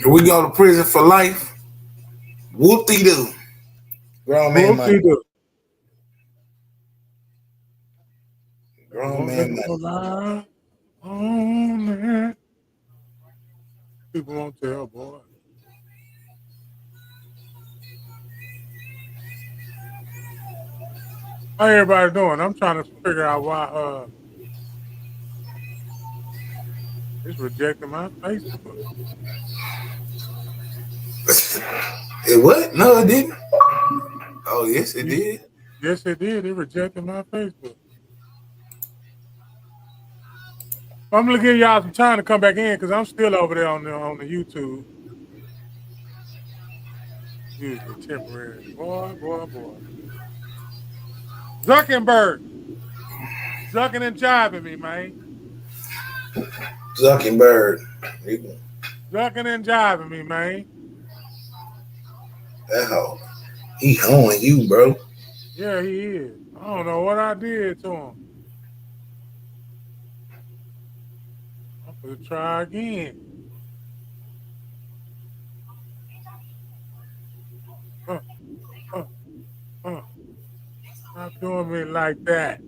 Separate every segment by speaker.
Speaker 1: We go to prison for life. Whoop de doo. Grown man money.
Speaker 2: Whoop-de-doo.
Speaker 1: Grown
Speaker 2: Won't
Speaker 1: man
Speaker 2: let no
Speaker 1: money.
Speaker 2: lie on that. People won't tell, boy. How everybody doing? I'm trying to figure out why it's rejecting my Facebook.
Speaker 1: It what? No, it didn't. Oh, yes, it
Speaker 2: You-
Speaker 1: did.
Speaker 2: Yes, it did. It rejected my Facebook. I'm gonna give y'all some time to come back in because I'm still over there on the YouTube. Usually temporary. Boy, boy, boy. Zuckerberg. Zucking and jiving me, man.
Speaker 1: Zuckerberg.
Speaker 2: Zucking and jiving me, man.
Speaker 1: That hoe. He hoeing you, bro.
Speaker 2: Yeah, he is. I don't know what I did to him. I'm gonna try again. Uh, uh, uh. Stop doing me like that.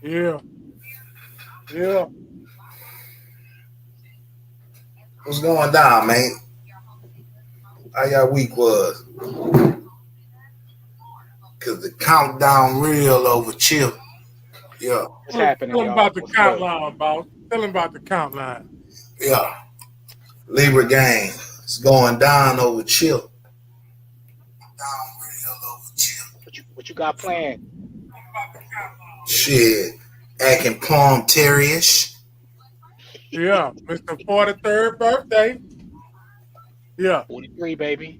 Speaker 2: Yeah, yeah.
Speaker 1: What's going down, man? How y'all week was? Cause the countdown real over chill. Yeah,
Speaker 3: What's happening,
Speaker 2: Tell him
Speaker 3: y'all?
Speaker 2: about the
Speaker 3: What's
Speaker 2: count
Speaker 3: good?
Speaker 2: line, boss. Tell him about the count line.
Speaker 1: yeah. Libra gang. It's going down over chill. Down real over chill.
Speaker 3: What you got planned?
Speaker 1: Shit. Acting Palm Terriish.
Speaker 2: Yeah, Mr. 43rd birthday. Yeah,
Speaker 3: 43, baby.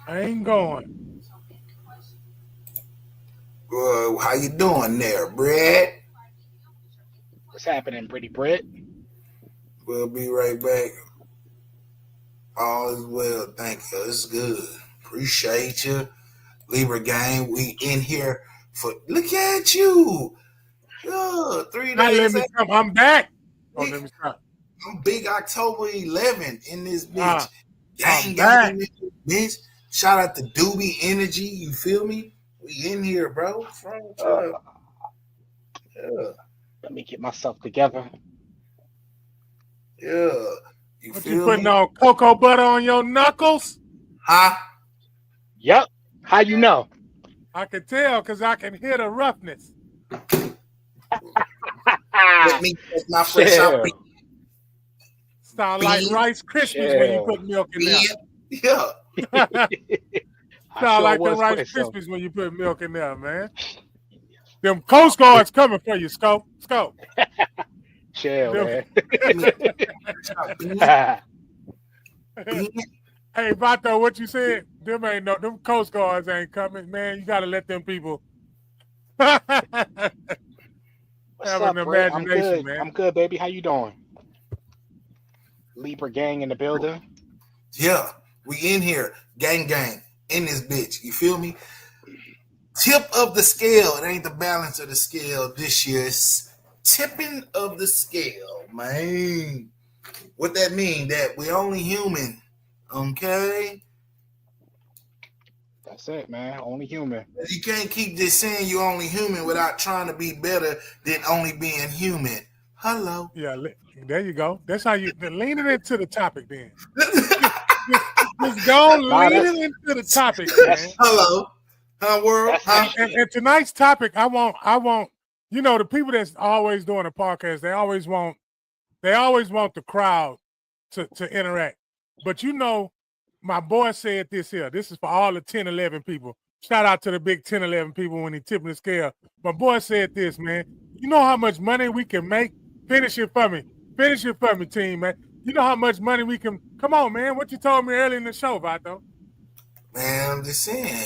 Speaker 2: I ain't going.
Speaker 1: How you doing there, Brad?
Speaker 3: What's happening, Pretty Brit?
Speaker 1: We'll be right back. All is well, thank you. It's good. Appreciate you. Libra gang, we in here for look at you. Yeah, 3
Speaker 2: Now let
Speaker 1: days
Speaker 2: me
Speaker 1: after
Speaker 2: come. I'm back. Oh,
Speaker 1: big,
Speaker 2: let me stop.
Speaker 1: I'm big October 11th in this bitch.
Speaker 2: Ah, I'm
Speaker 1: Gang
Speaker 2: back.
Speaker 1: in this bitch. Shout out to Doobie Energy, you feel me? We in here, bro. What's wrong with
Speaker 3: Uh,
Speaker 1: you? Yeah,
Speaker 3: Let me get myself together.
Speaker 1: yeah. You
Speaker 2: What you
Speaker 1: feel
Speaker 2: putting
Speaker 1: me?
Speaker 2: on cocoa butter on your knuckles?
Speaker 1: Huh?
Speaker 3: Yep. How you know?
Speaker 2: I can tell because I can hear the roughness.
Speaker 1: Let me get my fresh out
Speaker 3: Chill.
Speaker 2: Sound like
Speaker 1: bean.
Speaker 2: Rice Krispies when you
Speaker 3: Chill.
Speaker 2: put milk in
Speaker 1: Bean.
Speaker 2: there.
Speaker 1: Yeah.
Speaker 3: I
Speaker 2: Sound
Speaker 3: sure
Speaker 2: like the
Speaker 3: was
Speaker 2: Rice
Speaker 3: putting some.
Speaker 2: Krispies when you put milk in there, man. Them Coast Guards coming for you, Scope. Scope.
Speaker 3: Chill,
Speaker 2: Them-
Speaker 3: man.
Speaker 1: Let me get my fresh out bean.
Speaker 2: Hey, Vato, what you said? Them Coast Guards ain't coming, man. You gotta let them people have
Speaker 3: What's
Speaker 2: an
Speaker 3: up, Brit? I'm
Speaker 2: imagination,
Speaker 3: good.
Speaker 2: man.
Speaker 3: I'm good, baby. How you doing? Libra gang in the building.
Speaker 1: Yeah, we in here, gang, in this bitch. You feel me? Tip of the scale. It ain't the balance of the scale this year. It's tipping of the scale, man. What that mean? That we only human, okay?
Speaker 3: That's it, man. Only human.
Speaker 1: You can't keep just saying you only human without trying to be better than only being human. Hello.
Speaker 2: Yeah, there you go. That's how you lean it into the topic then. Just go
Speaker 3: Nah,
Speaker 2: lean it into the topic, man.
Speaker 3: that's
Speaker 1: Hello. Huh, world?
Speaker 3: that's
Speaker 1: Huh?
Speaker 2: And tonight's topic, I want, the people that's always doing a podcast, they always want the crowd to interact. But my boy said this here. This is for all the 10, 11 people. Shout out to the big 10, 11 people when he tipping the scale. My boy said this, man. You know how much money we can make? Finish it for me. Finish it for me, team, man. You know how much money we can. Come on, man. What you told me earlier in the show, Vato?
Speaker 1: Man, I'm just saying.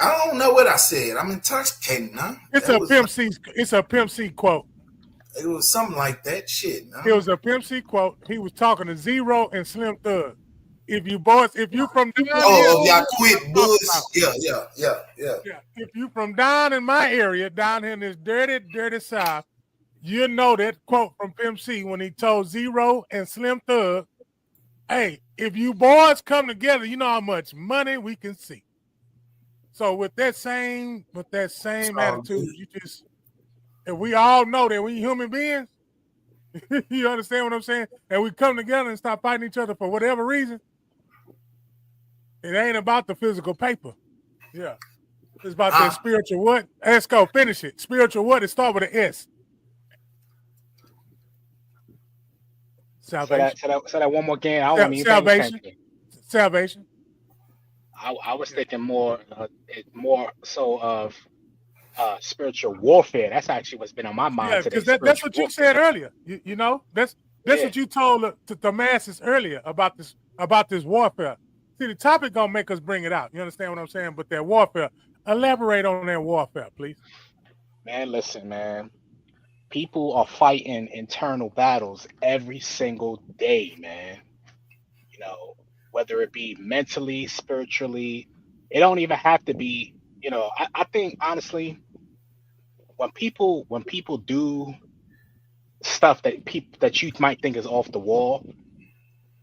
Speaker 1: I don't know what I said. I'm intoxicated, huh?
Speaker 2: It's a Pimp C quote.
Speaker 1: It was something like that. Shit, no.
Speaker 2: It was a Pimp C quote. He was talking to Zero and Slim Thug. if you boys, if you from down here,
Speaker 1: Oh, y'all quit
Speaker 2: I'm talking
Speaker 1: bullshit.
Speaker 2: about.
Speaker 1: Yeah.
Speaker 2: Yeah, if you from down in my area, down here in this dirty South, you know that quote from Pimp C when he told Zero and Slim Thug, "Hey, if you boys come together, you know how much money we can see." So with that same attitude, you just, and we all know that we human beings. You understand what I'm saying? And we come together and stop fighting each other for whatever reason. It ain't about the physical paper. Yeah. It's about that spiritual what? Let's go, finish it. Spiritual what? It start with an S. Salvation.
Speaker 3: Say that one more again. I don't even pay
Speaker 2: Salvation.
Speaker 3: attention.
Speaker 2: Salvation.
Speaker 3: I was thinking more so of spiritual warfare. That's actually what's been on my mind
Speaker 2: Yeah,
Speaker 3: today.
Speaker 2: because that's what you said earlier. You know, that's what you told the masses earlier about this warfare. See, the topic gonna make us bring it out. You understand what I'm saying? But that warfare. Elaborate on that warfare, please.
Speaker 3: Man, listen, man. People are fighting internal battles every single day, man. You know, whether it be mentally, spiritually, it don't even have to be. You know, I think honestly, when people do stuff that you might think is off the wall,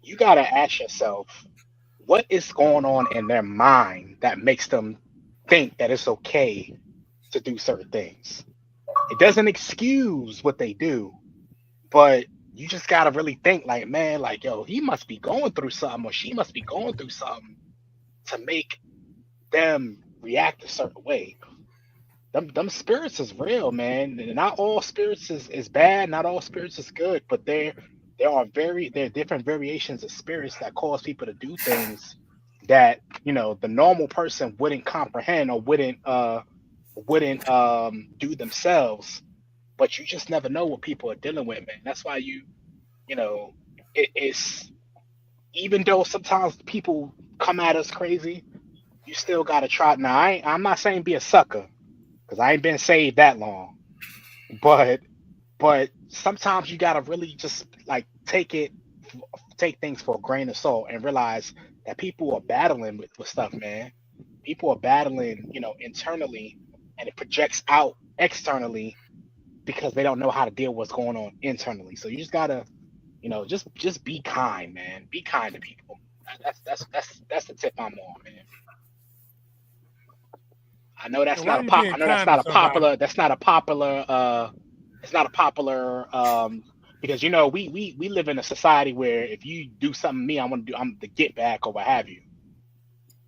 Speaker 3: you gotta ask yourself, what is going on in their mind that makes them think that it's okay to do certain things? It doesn't excuse what they do, but you just gotta really think like, man, like, yo, he must be going through something or she must be going through something to make them react a certain way. Them spirits is real, man. And not all spirits is bad, not all spirits is good, but there are different variations of spirits that cause people to do things that, you know, the normal person wouldn't comprehend or wouldn't do themselves. But you just never know what people are dealing with, man. That's why you know, it's, even though sometimes people come at us crazy, you still gotta try. Now, I'm not saying be a sucker, because I ain't been saved that long. But sometimes you gotta really just like take things for a grain of salt and realize that people are battling with stuff, man. People are battling, you know, internally, and it projects out externally because they don't know how to deal with what's going on internally. So you just gotta, you know, just be kind, man. Be kind to people. That's the tip I'm on, man. I know that's not a pop. I know that's not a popular. That's not a popular. It's not a popular. Because you know we live in a society where if you do something to me, I'm the get back or what have you.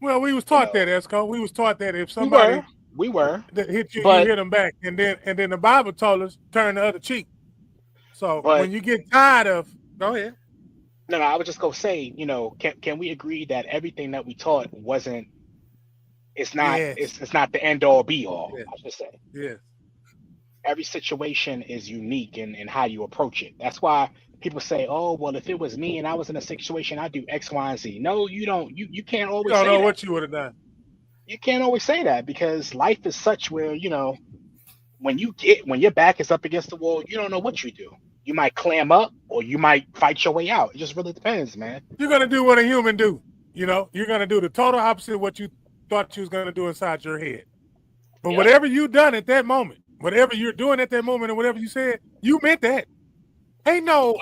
Speaker 2: Well, we was taught that, Esco. We was taught that if somebody
Speaker 3: we were
Speaker 2: hit you, you hit them back, and then the Bible told us turn the other cheek. So when you get tired of, go ahead.
Speaker 3: No, I would just go say, you know, can we agree that everything that we taught wasn't? It's not. Yes. It's not the end all be all. Yes. I should say.
Speaker 2: Yes.
Speaker 3: Every situation is unique in how you approach it. That's why people say, "Oh, well, if it was me and I was in a situation, I'd do X, Y, and Z." No, you don't. You can't always.
Speaker 2: You don't know
Speaker 3: that.
Speaker 2: what you would have done.
Speaker 3: You can't always say that because life is such where, you know, when your back is up against the wall, you don't know what you do. You might clam up or you might fight your way out. It just really depends, man.
Speaker 2: You're gonna do what a human do. You know, you're gonna do the total opposite of what you thought you was gonna do inside your head. But whatever you done at that moment, whatever you're doing at that moment, and whatever you said, you meant that. Ain't no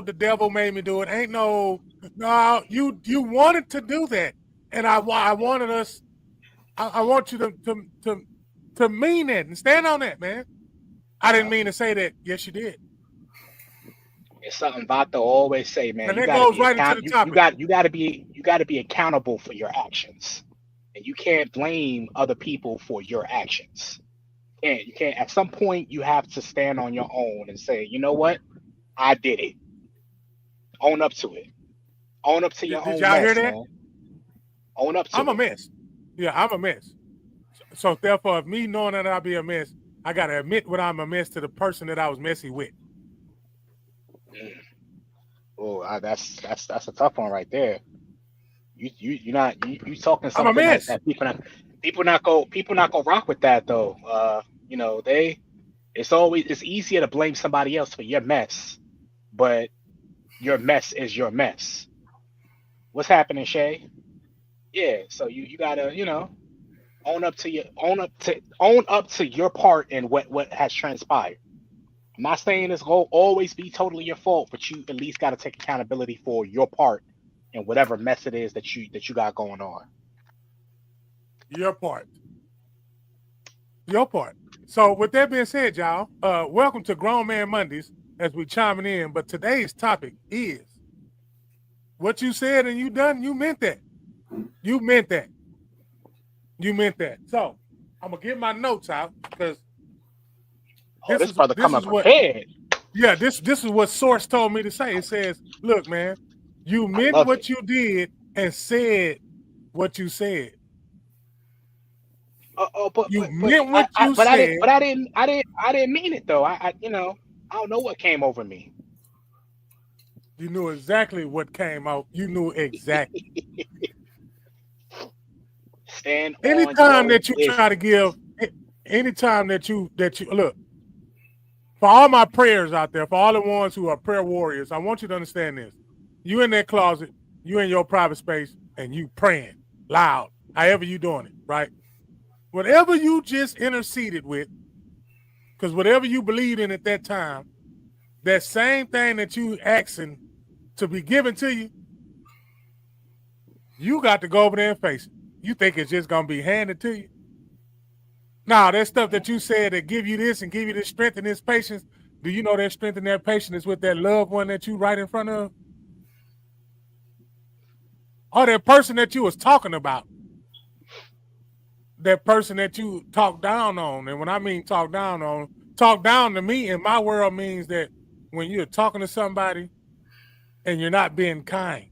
Speaker 2: the devil made me do it. Ain't no you wanted to do that, and I wanted us. I want you to mean it and stand on that, man. I didn't mean to say that. Yes, you did.
Speaker 3: It's something Vato always say, man.
Speaker 2: And that goes right into the topic.
Speaker 3: You got to be accountable for your actions, and you can't blame other people for your actions. You can't. At some point, you have to stand on your own and say, you know what, I did it. Own up to it. Own up to your own mess. Did y'all hear that? Man. Own up to it.
Speaker 2: I'm a mess. Yeah, I'm a mess. So therefore, if me knowing that I'll be a mess, I gotta admit when I'm a mess to the person that I was messy with.
Speaker 3: Oh, that's a tough one right there. You talking something
Speaker 2: I'm a mess.
Speaker 3: that people not go rock with that though. You know, it's easier to blame somebody else for your mess, but your mess is your mess. What's happening, Shay? Yeah, so you gotta, own up to your part in what has transpired. I'm not saying it's going to always be totally your fault, but you at least got to take accountability for your part in whatever mess it is that you got going on.
Speaker 2: Your part. Your part. So with that being said, y'all, welcome to Grown Man Mondays as we chiming in. But today's topic is what you said and you done, you meant that. You meant that. You meant that. So I'm gonna get my notes out because
Speaker 3: this brother coming prepared.
Speaker 2: Yeah, this is what Source told me to say. It says, look, man, you meant what you did and said what you said.
Speaker 3: But
Speaker 2: you meant what you said.
Speaker 3: I didn't mean it though. I don't know what came over me.
Speaker 2: You knew exactly what came out. You knew exactly.
Speaker 3: Stand
Speaker 2: anytime that you try to give, anytime that you look, for all my prayers out there, for all the ones who are prayer warriors, I want you to understand this. You in that closet, you in your private space, and you praying loud, however you doing it, right? Whatever you just interceded with, because whatever you believed in at that time, that same thing that you asking to be given to you, you got to go over there and face it. You think it's just going to be handed to you? Now, that stuff that you said that give you this and give you this strength and this patience, do you know that strength and that patience is with that loved one that you right in front of? Or that person that you was talking about? That person that you talk down on. And when I mean talk down to me in my world means that when you're talking to somebody and you're not being kind.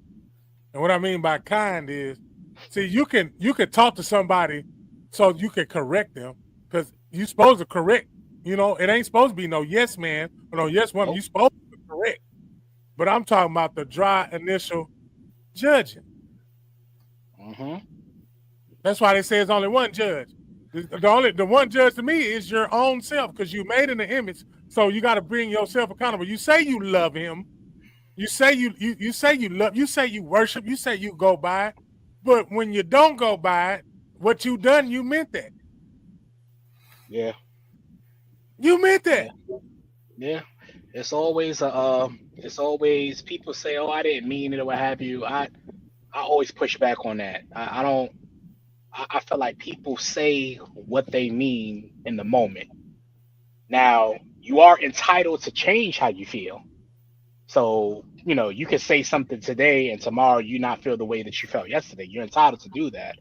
Speaker 2: And what I mean by kind is, see, you can talk to somebody so you can correct them because you're supposed to correct. It ain't supposed to be no yes man or no yes woman. You're supposed to correct. But I'm talking about the dry initial judging.
Speaker 3: Mm-hmm.
Speaker 2: That's why they say it's only one judge. The one judge to me is your own self because you made in the image. So you got to bring yourself accountable. You say you love him. You say you say you love. You say you worship. You say you go by. But when you don't go by it, what you done, you meant that.
Speaker 3: Yeah.
Speaker 2: You meant that.
Speaker 3: Yeah. It's always people say, "Oh, I didn't mean it," or what have you. I always push back on that. I feel like people say what they mean in the moment. Now, you are entitled to change how you feel. So, you can say something today and tomorrow you not feel the way that you felt yesterday. You're entitled to do that.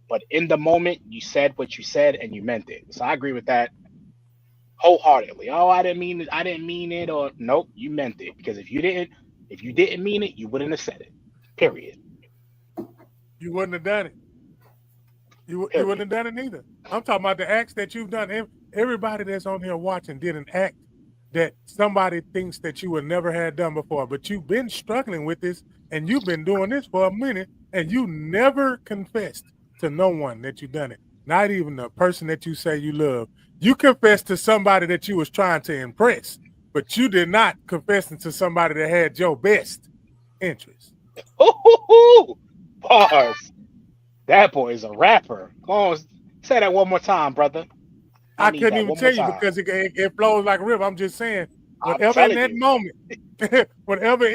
Speaker 3: But in the moment, you said what you said and you meant it. So I agree with that wholeheartedly. Oh, I didn't mean it, or nope, you meant it. Because if you didn't mean it, you wouldn't have said it. Period.
Speaker 2: You wouldn't have done it. You wouldn't have done it either. I'm talking about the acts that you've done. Everybody that's on here watching did an act that somebody thinks that you would never had done before, but you've been struggling with this and you've been doing this for a minute and you never confessed to no one that you done it. Not even the person that you say you love. You confessed to somebody that you was trying to impress, but you did not confess to somebody that had your best interest.
Speaker 3: Bars. That boy is a rapper. Come on, say that one more time, brother.
Speaker 2: I couldn't even tell you because it flows like a river. I'm just saying, whatever in that moment, whatever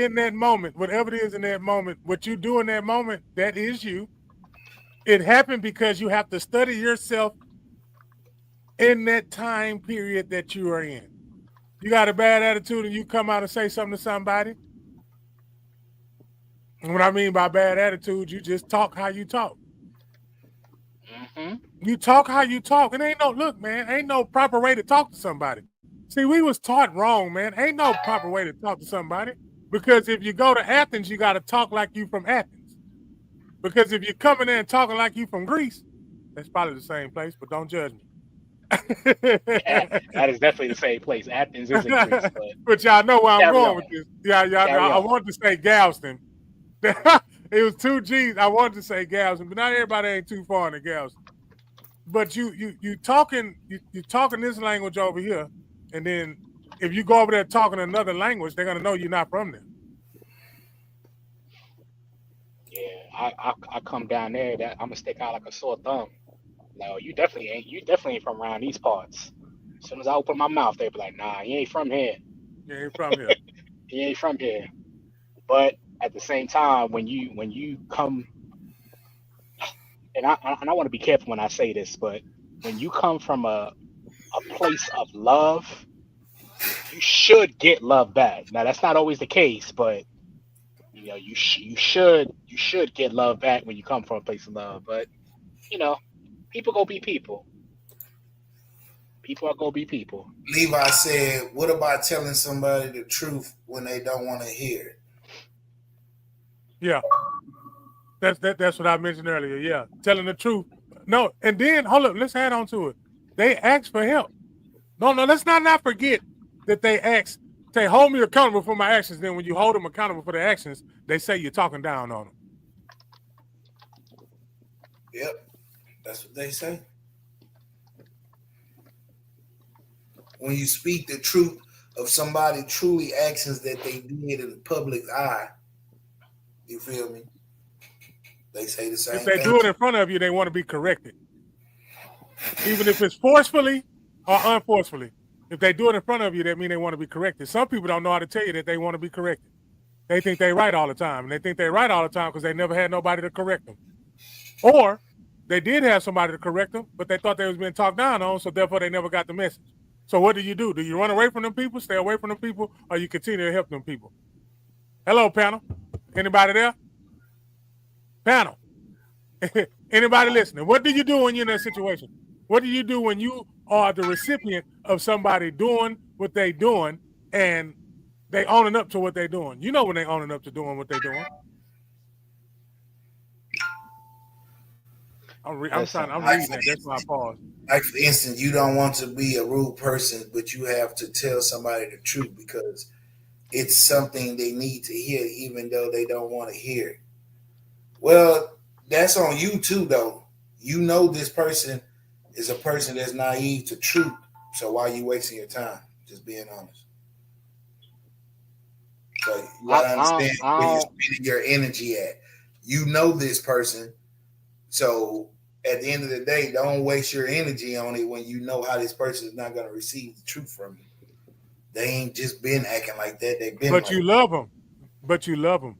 Speaker 2: it is in that moment, what you do in that moment, that is you. It happened because you have to study yourself in that time period that you are in. You got a bad attitude and you come out and say something to somebody. And what I mean by bad attitude, you just talk how you talk.
Speaker 3: Mm-hmm.
Speaker 2: You talk how you talk. It ain't no proper way to talk to somebody. See, we was taught wrong, man. Ain't no proper way to talk to somebody. Because if you go to Athens, you got to talk like you from Athens. Because if you're coming in and talking like you from Greece, that's probably the same place, but don't judge me.
Speaker 3: Yeah, that is definitely the same place. Athens is in Greece.
Speaker 2: But y'all know where I'm going with this. Yeah, I wanted to say Galveston. It was 2 G's. I wanted to say Galveston, but not everybody ain't too far in the Galveston. But you talking this language over here, and then if you go over there talking another language, they're gonna know you're not from there.
Speaker 3: Yeah. I come down there, that I'm gonna stick out like a sore thumb. Like, oh, you definitely ain't from around these parts. As soon as I open my mouth, they be like, nah, he ain't from here.
Speaker 2: You ain't from here.
Speaker 3: He ain't from here. But at the same time, when you come, and I want to be careful when I say this, but when you come from a place of love, you should get love back. Now that's not always the case, but you should get love back when you come from a place of love. But you know, people go be people. People are gonna be people.
Speaker 1: Levi said, "What about telling somebody the truth when they don't want to hear it?"
Speaker 2: Yeah, that's what I mentioned earlier. Yeah, telling the truth. No, and then hold up, let's add on to it. They ask for help. No, let's not forget that they ask, say, hold me accountable for my actions. Then when you hold them accountable for their actions, they say you're talking down on them.
Speaker 1: Yep, that's what they say. When you speak the truth of somebody truly actions that they did in the public eye, you feel me? They say the same
Speaker 2: If they
Speaker 1: thing.
Speaker 2: do it in front of you, they want to be corrected. Even if it's forcefully or unforcefully. If they do it in front of you, that means they want to be corrected. Some people don't know how to tell you that they want to be corrected. They think they're right all the time. And they think they're right all the time because they never had nobody to correct them. Or they did have somebody to correct them, but they thought they was being talked down on, so therefore they never got the message. So what do? Do you run away from them people, stay away from them people, or you continue to help them people? Hello, panel. Anybody there? Panel. Anybody listening? What do you do when you're in that situation? What do you do when you are the recipient of somebody doing what they doing and they owning up to what they doing? You know when they owning up to doing what they doing. I'm reading that. That's why I paused.
Speaker 1: Like, for instance, you don't want to be a rude person, but you have to tell somebody the truth because it's something they need to hear, even though they don't want to hear it. Well, that's on you too, though. You know this person is a person that's naive to truth. So why are you wasting your time? Just being honest. So you gotta understand where you're spending your energy at. You know this person. So at the end of the day, don't waste your energy on it when you know how this person is not going to receive the truth from you. They ain't just been acting like that. They've been.
Speaker 2: But you love them. But you love them.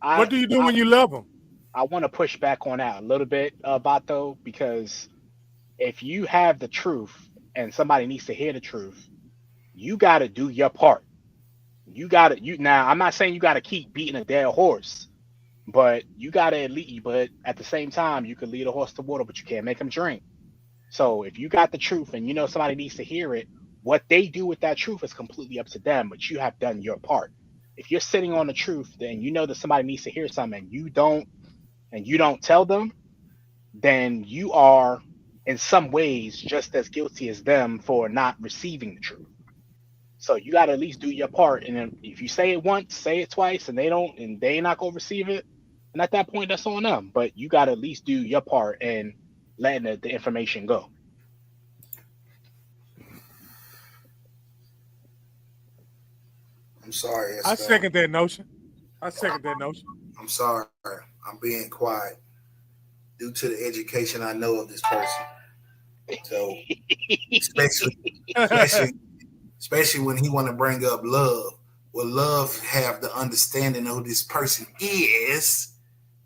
Speaker 2: What do you do when you love them?
Speaker 3: I want to push back on that a little bit, Bato, because if you have the truth and somebody needs to hear the truth, you got to do your part. Now, I'm not saying you got to keep beating a dead horse. But you gotta lead. But at the same time, you can lead a horse to water, but you can't make him drink. So if you got the truth and you know somebody needs to hear it, what they do with that truth is completely up to them. But you have done your part. If you're sitting on the truth, then you know that somebody needs to hear something, and you don't tell them, then you are in some ways just as guilty as them for not receiving the truth. So you got to at least do your part. And then if you say it once, say it twice, and they ain't not gonna receive it. And at that point, that's on them. But you got to at least do your part and letting the information go.
Speaker 1: I'm sorry.
Speaker 2: I second that notion. I'm
Speaker 1: sorry. I'm being quiet due to the education I know of this person. So, especially when he want to bring up love. Well, love have the understanding of who this person is.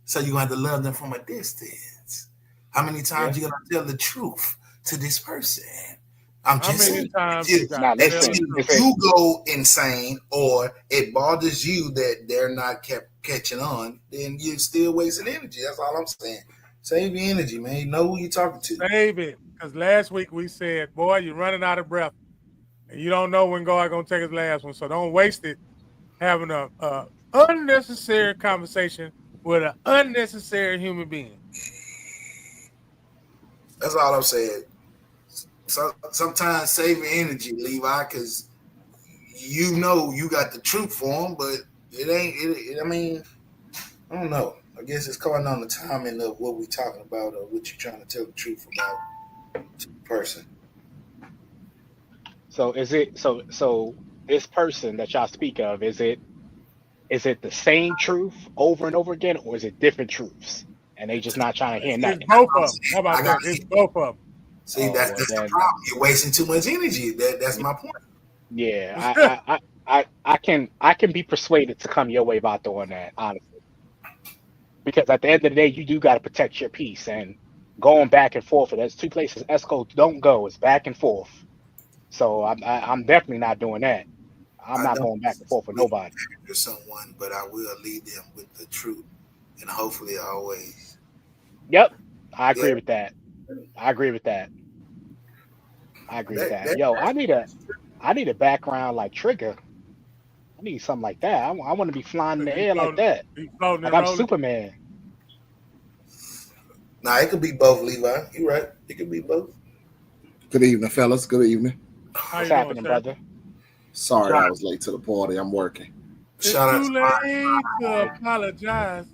Speaker 1: So you have to love them from a distance. How many times you gonna tell the truth to this person? I'm just saying, if you go insane or it bothers you that they're not kept catching on, then you're still wasting energy. That's all I'm saying. Save your energy, man. You know who you're talking to.
Speaker 2: Save it. Because last week we said, boy, you're running out of breath. And you don't know when God gonna take his last one. So don't waste it having a unnecessary conversation with an unnecessary human being.
Speaker 1: That's all I'm saying. So sometimes save your energy, Levi, because you know you got the truth for them, but it ain't. I mean, I don't know. I guess it's calling on the timing of what we're talking about or what you're trying to tell the truth about to the person.
Speaker 3: So is it so this person that y'all speak of, is it Is it the same truth over and over again, or is it different truths? And they just not trying to hear
Speaker 2: It's
Speaker 3: nothing.
Speaker 2: both of them. How
Speaker 1: I
Speaker 2: about
Speaker 1: got
Speaker 2: that? It's both of them.
Speaker 1: see
Speaker 3: Oh
Speaker 1: that's
Speaker 3: well,
Speaker 1: the
Speaker 3: then
Speaker 1: problem. You're wasting too much energy. That's my point.
Speaker 3: yeah, I can be persuaded to come your way about doing that, honestly, because at the end of the day, you do got to protect your peace and going back and forth. And there's two places Esco don't go. It's back and forth. So I'm definitely not doing that. I'm
Speaker 1: I
Speaker 3: not
Speaker 1: don't
Speaker 3: going back and forth with
Speaker 1: necessarily
Speaker 3: nobody.
Speaker 1: to someone, but I will lead them with the truth, and hopefully always.
Speaker 3: Yep, I
Speaker 1: Yeah,
Speaker 3: agree with that. I agree with that. I agree with that.
Speaker 1: that
Speaker 3: Yo, I need a background like Trigger. I need something like that. I want to be flying in the
Speaker 2: He
Speaker 3: air like
Speaker 2: floating,
Speaker 3: that.
Speaker 2: he floating
Speaker 3: Like
Speaker 2: and
Speaker 3: I'm
Speaker 2: rolling.
Speaker 3: Superman.
Speaker 1: nah, it could be both, Levi. You right. It could be both.
Speaker 4: Good evening, fellas. Good evening.
Speaker 2: How
Speaker 3: What's
Speaker 2: you doing,
Speaker 3: happening,
Speaker 2: sir?
Speaker 3: brother?
Speaker 4: Sorry
Speaker 1: Shout,
Speaker 4: I was late to the party. I'm working.
Speaker 2: It's
Speaker 1: shout out
Speaker 2: too
Speaker 1: to
Speaker 2: late to apologize.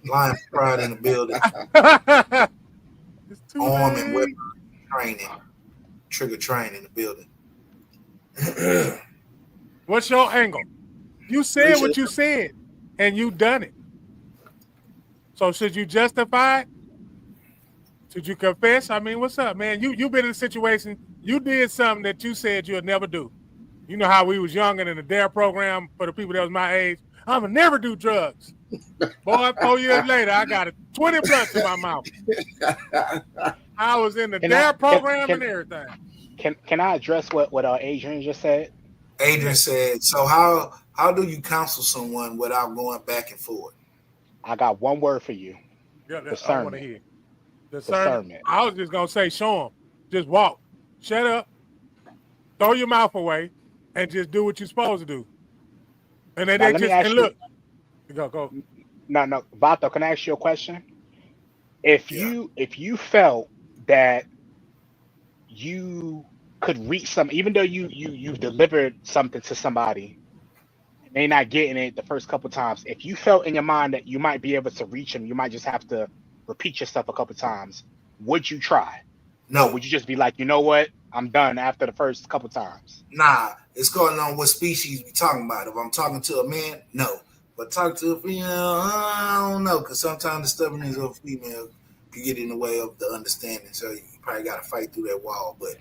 Speaker 1: Lion Pride in the building.
Speaker 2: It's too
Speaker 1: Arm and weapon
Speaker 2: late.
Speaker 1: training, trigger training in the building.
Speaker 2: What's your angle? You said
Speaker 1: Appreciate
Speaker 2: what you said, and you done it. So should you justify it? Should you confess? I mean, what's up, man? You been in a situation. You did something that you said you'll never do. You know how we was young and in the DARE program for the people that was my age. I'm gonna never do drugs. Boy, 4 years later, I got 20 blunts in my mouth. I was in the
Speaker 3: Can I
Speaker 2: DARE
Speaker 3: can
Speaker 2: program and
Speaker 3: can
Speaker 2: everything.
Speaker 3: can I address what Adrian just said?
Speaker 1: Adrian said, "So how do you counsel someone without going back and forth?"
Speaker 3: I got one word for you:
Speaker 2: Yeah, I want to
Speaker 3: discernment.
Speaker 2: hear discernment.
Speaker 3: Discernment.
Speaker 2: I was just gonna say, show them. Just walk. Shut up. Throw your mouth away, and just do what you're supposed to do. And then
Speaker 3: Now
Speaker 2: they
Speaker 3: let me
Speaker 2: just
Speaker 3: ask
Speaker 2: and
Speaker 3: you.
Speaker 2: look. Go.
Speaker 3: No, Vato, can I ask you a question? If
Speaker 1: Yeah.
Speaker 3: you felt that you could reach some, even though you've delivered something to somebody, and they not getting it the first couple times, if you felt in your mind that you might be able to reach them, you might just have to repeat yourself a couple times. Would you try, or
Speaker 1: No,
Speaker 3: would you just be like, you know what, I'm done after the first couple times?
Speaker 1: nah. It's going on what species we talking about. If I'm talking to a man, no. But talk to a female, I don't know, because sometimes the stubbornness of a female can get in the way of the understanding. So you probably got to fight through that wall. But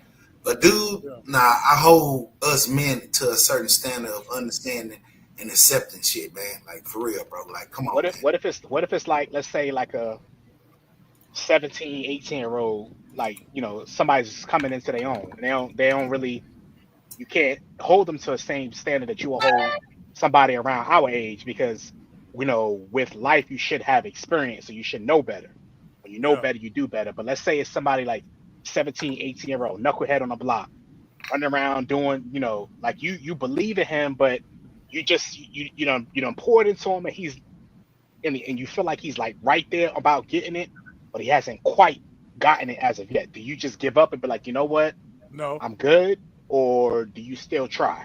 Speaker 1: a dude,
Speaker 2: Yeah.
Speaker 1: nah, I hold us men to a certain standard of understanding and accepting shit, man. Like for real, bro. Like, come on,
Speaker 3: What if
Speaker 1: man.
Speaker 3: what if it's like, let's say like a 17, 18-year old, like, somebody's coming into their own, and they don't really, you can't hold them to the same standard that you will hold somebody around our age, because with life you should have experience, so you should know better. When you know
Speaker 2: Yeah.
Speaker 3: better, you do better. But let's say it's somebody like 17, 18-year old knucklehead on the block, running around doing, like, you believe in him, but you don't pour it into him, and and you feel like he's like right there about getting it, but he hasn't quite gotten it as of yet. Do you just give up and be like, you know what,
Speaker 2: No.
Speaker 3: I'm good, or do you still try?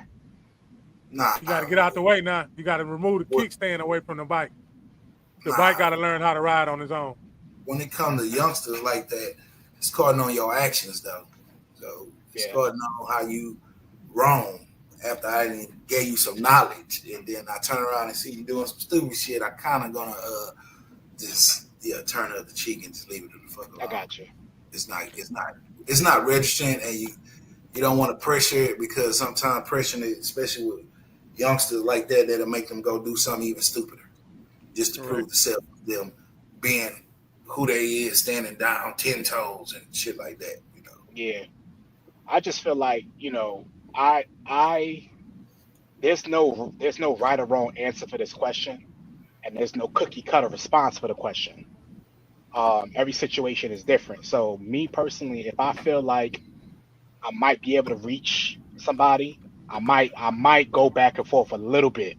Speaker 1: Nah,
Speaker 2: You got to get out the way now. You got to remove the kickstand away from the bike. The bike got to learn how to ride on his own.
Speaker 1: when it comes to youngsters like that, it's calling on your actions though. So it's
Speaker 3: Yeah,
Speaker 1: calling on how you wrong after I gave you some knowledge, and then I turn around and see you doing some stupid shit. I kind of gonna just turn up the cheek and just leave it the fuck
Speaker 3: I
Speaker 1: alone.
Speaker 3: got you.
Speaker 1: It's not registering, and you don't want to pressure it, because sometimes pressuring it, especially with youngsters like that, that'll make them go do something even stupider just to
Speaker 2: Correct.
Speaker 1: prove to self them being who they is, standing down 10 toes and shit like that.
Speaker 3: Yeah, I just feel like, I there's no right or wrong answer for this question, and there's no cookie cutter response for the question. Every situation is different. So me personally, if I feel like I might be able to reach somebody, I might go back and forth a little bit.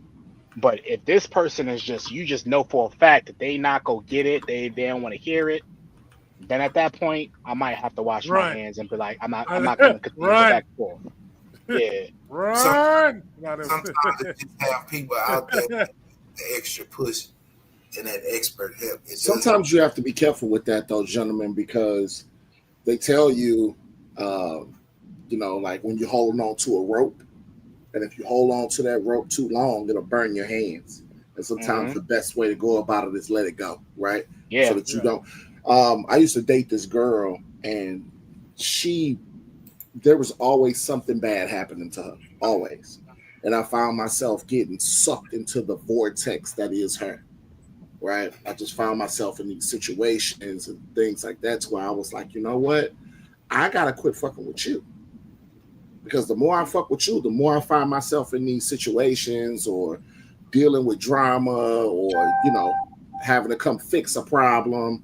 Speaker 3: But if this person is just, you just know for a fact that they not gonna get it, they don't want to hear it, then at that point I might have to wash my
Speaker 2: Run.
Speaker 3: hands and be like, I'm not gonna continue to go
Speaker 2: Run.
Speaker 3: back and forth. Yeah,
Speaker 2: Run.
Speaker 1: Sometimes it just have people out there with the extra push and that expert help. It does.
Speaker 4: Sometimes you have to be careful with that, though, gentlemen, because they tell you, like when you're holding on to a rope, and if you hold on to that rope too long, it'll burn your hands. And sometimes the best way to go about it is let it go, right?
Speaker 3: Yeah.
Speaker 4: So that you don't. I used to date this girl, and there was always something bad happening to her, always. And I found myself getting sucked into the vortex that is her, right? I just found myself in these situations and things like that, to where I was like, you know what? I gotta quit fucking with you. Because the more I fuck with you, the more I find myself in these situations or dealing with drama or, having to come fix a problem.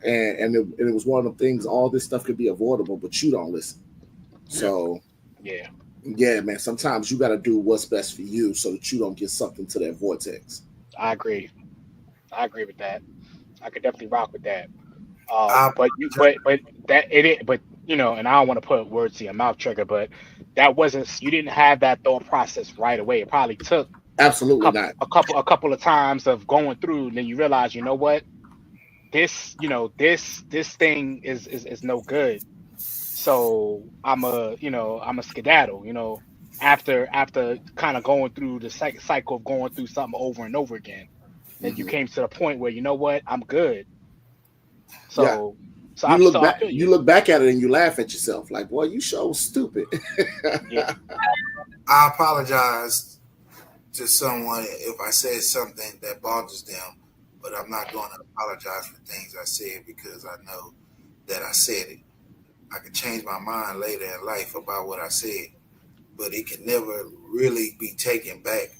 Speaker 4: And it was one of the things, all this stuff could be avoidable, but you don't listen. So, yeah, man, sometimes you got to do what's best for you so that you don't get sucked into that vortex.
Speaker 3: I agree with that. I could definitely rock with that. But and I don't want to put words in your mouth, Trigger, but you didn't have that thought process right away. It probably took
Speaker 4: absolutely not
Speaker 3: a couple of times of going through, and then you realize, you know what, this thing is no good. So I'm a skedaddle, after kind of going through the cycle of going through something over and over again. And you came to the point where, you know what, I'm good. So,
Speaker 4: you look back at it and you laugh at yourself, like, boy, you so stupid.
Speaker 3: Yeah.
Speaker 1: I apologize to someone if I said something that bothers them, but I'm not going to apologize for things I said because I know that I said it. I could change my mind later in life about what I said, but it can never really be taken back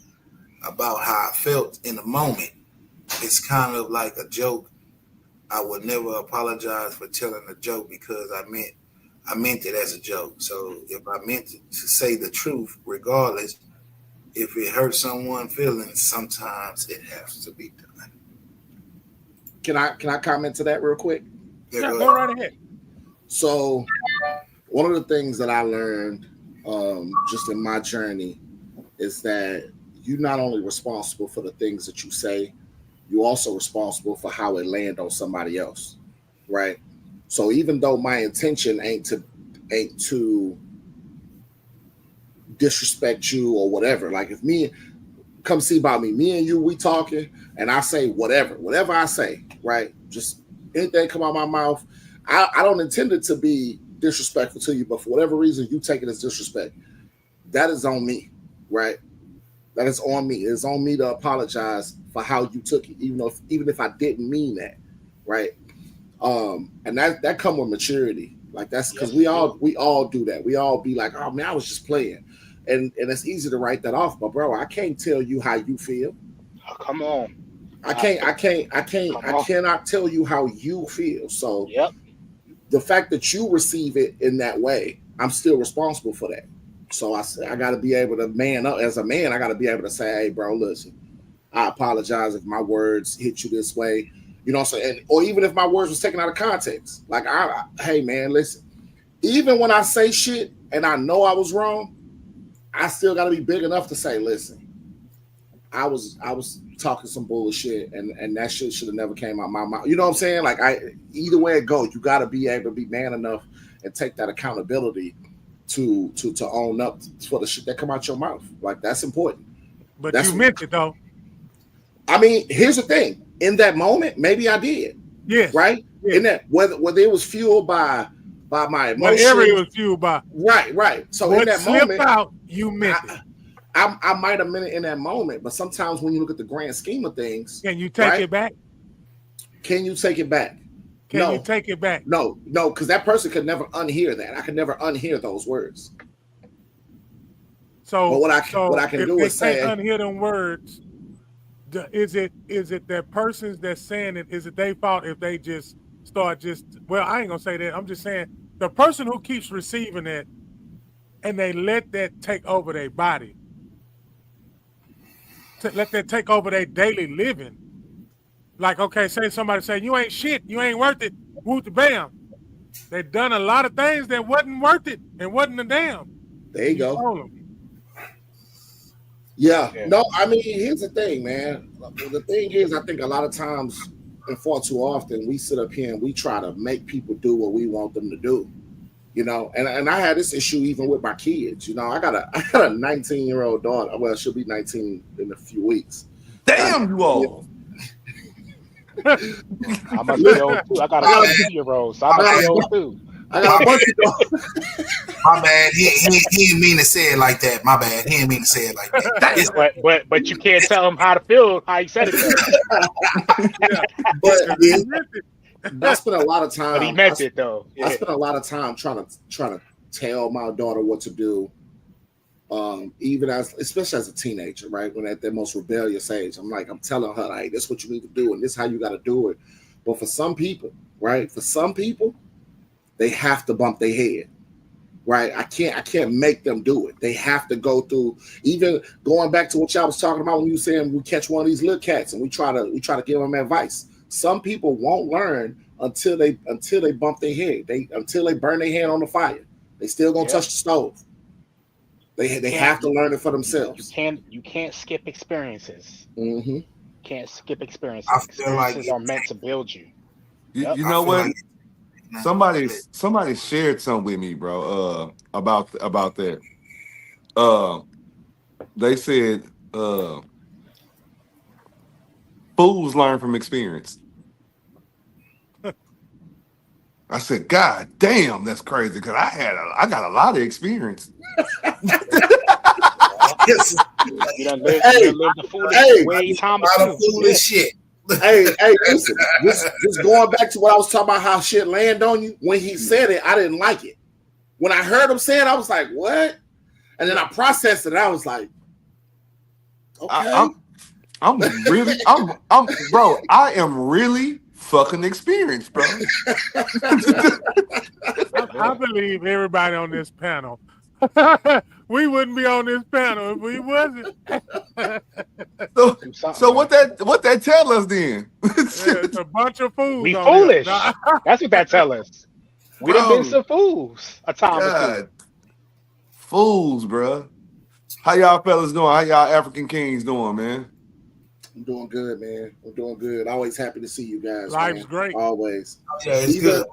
Speaker 1: about how I felt in the moment. It's kind of like a joke. I would never apologize for telling a joke because I meant it as a joke. So if I meant to say the truth, regardless, if it hurts someone's feelings, sometimes it has to be done.
Speaker 4: Can I comment to that real quick?
Speaker 2: Yeah, go right ahead.
Speaker 4: So one of the things that I learned just in my journey is that you're not only responsible for the things that you say, you're also responsible for how it land on somebody else, right? So even though my intention ain't to disrespect you or whatever, like if me come see about me and you, we talking, and I say whatever I say, right? Just anything come out my mouth, I don't intend it to be disrespectful to you, but for whatever reason you take it as disrespect. That is on me, right? That is on me. It's on me to apologize for how you took it, even if I didn't mean that, right? And that come with maturity. Like that's because we all do that. We all be like, oh man, I was just playing, and it's easy to write that off. But bro, I can't tell you how you feel.
Speaker 3: Oh, come on.
Speaker 4: I cannot tell you how you feel. So the fact that you receive it in that way, I'm still responsible for that. So I got to be able to man up as a man. I got to be able to say, hey, bro, listen, I apologize if my words hit you this way. You know what I'm saying? Or even if my words was taken out of context. Like, hey, man, listen, even when I say shit and I know I was wrong, I still got to be big enough to say, listen, I was talking some bullshit and that shit should have never came out my mouth. You know what I'm saying? Like, either way it goes, you got to be able to be man enough and take that accountability to own up for the shit that come out your mouth. Like, that's important.
Speaker 2: But you meant it, though.
Speaker 4: I mean, here's the thing. In that moment, maybe I did.
Speaker 2: Yes.
Speaker 4: Right?
Speaker 2: Yes.
Speaker 4: In that, whether it was fueled by my emotions.
Speaker 2: Whatever it was fueled by.
Speaker 4: Right. So
Speaker 2: what
Speaker 4: in that moment,
Speaker 2: out, you meant it.
Speaker 4: I might have meant it in that moment, but sometimes when you look at the grand scheme of things,
Speaker 2: can you take it back?
Speaker 4: Can you take it back?
Speaker 2: Can you take it back?
Speaker 4: No, because that person could never unhear that. I could never unhear those words.
Speaker 2: So,
Speaker 4: but what I can do is say,
Speaker 2: unhear them words. Is it that persons that's saying it? Is it their fault if they just start well, I ain't gonna say that. I'm just saying the person who keeps receiving it and they let that take over their body, let that take over their daily living. Like, okay, say somebody say, you ain't shit, you ain't worth it, whoop the bam. They done a lot of things that wasn't worth it and wasn't a damn.
Speaker 4: There you go. Yeah. No, I mean, here's the thing, man. The thing is, I think a lot of times and far too often we sit up here and we try to make people do what we want them to do. You know, and I had this issue even with my kids. You know, I got a 19-year-old daughter. Well, she'll be 19 in a few weeks.
Speaker 5: Damn, you old.
Speaker 3: I must be old too. I got a 22-year-old, so I must be old too.
Speaker 4: I got a bunch of
Speaker 1: My bad. He didn't mean to say it like that. My bad. He didn't mean to say it like that.
Speaker 3: But you can't tell him how to feel. How he said it.
Speaker 4: But I spent a lot of time.
Speaker 3: But he meant it though.
Speaker 4: I spent a lot of time trying to tell my daughter what to do. Even especially as a teenager, right? When at their most rebellious age, I'm telling her, like, this is what you need to do, and this is how you got to do it. But for some people, right? For some people, they have to bump their head, right? I can't make them do it. They have to go through. Even going back to what y'all was talking about when you were saying we catch one of these little cats and we try to give them advice. Some people won't learn until they bump their head. Until they burn their hand on the fire. They still gonna touch the stove. They have to learn it for themselves.
Speaker 3: You can't skip experiences.
Speaker 4: Mm-hmm.
Speaker 3: Can't skip experiences.
Speaker 1: I feel
Speaker 3: Experiences are meant to build you.
Speaker 5: You know what? Somebody shared something with me, bro. About that. They said fools learn from experience. I said, God damn, that's crazy because I got a lot of experience.
Speaker 3: You done lived the
Speaker 1: foolish shit.
Speaker 4: Hey, listen, just going back to what I was talking about, how shit land on you. When he said it, I didn't like it. When I heard him say it, I was like, what? And then I processed it. And I was like, okay.
Speaker 5: I'm bro. I am really fucking experienced, bro.
Speaker 2: I believe everybody on this panel. We wouldn't be on this panel if we wasn't.
Speaker 5: So what that tell us then?
Speaker 2: It's a bunch of fools.
Speaker 3: We foolish. That's what that tell us. We done been some fools a time or two.
Speaker 5: Fools, bro. How y'all fellas doing? How y'all African Kings doing, man?
Speaker 4: I'm doing good, man. I'm doing good. Always happy to see you guys.
Speaker 2: Life's
Speaker 4: man.
Speaker 2: great.
Speaker 4: Always.
Speaker 1: Yeah, it's good.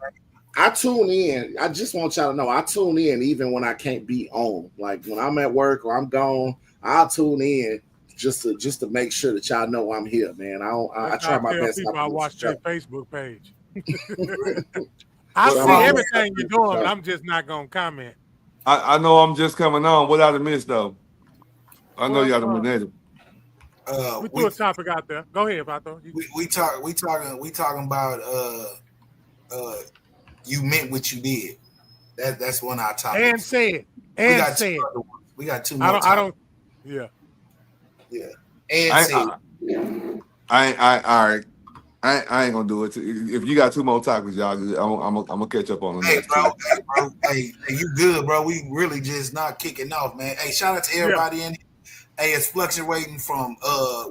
Speaker 4: I tune in. I just want y'all to know I tune in even when I can't be on. Like when I'm at work or I'm gone, I'll tune in just to make sure that y'all know I'm here, man. I try my best.
Speaker 2: I watch their Facebook page. I see everything you're doing, but I'm just not gonna comment.
Speaker 5: I know I'm just coming on. What I missed though? I know y'all done been at it.
Speaker 2: We threw a topic out there. Go ahead, Vato.
Speaker 1: We talking about you meant what you did. That's one of our topics.
Speaker 2: And said. And said.
Speaker 1: We got two more.
Speaker 2: Yeah.
Speaker 1: And said.
Speaker 5: All right. I ain't gonna do it. If you got two more topics, y'all, I'm gonna catch up on them.
Speaker 1: Hey, bro. Hey, you good, bro? We really just not kicking off, man. Hey, shout out to everybody in here. Hey, it's fluctuating from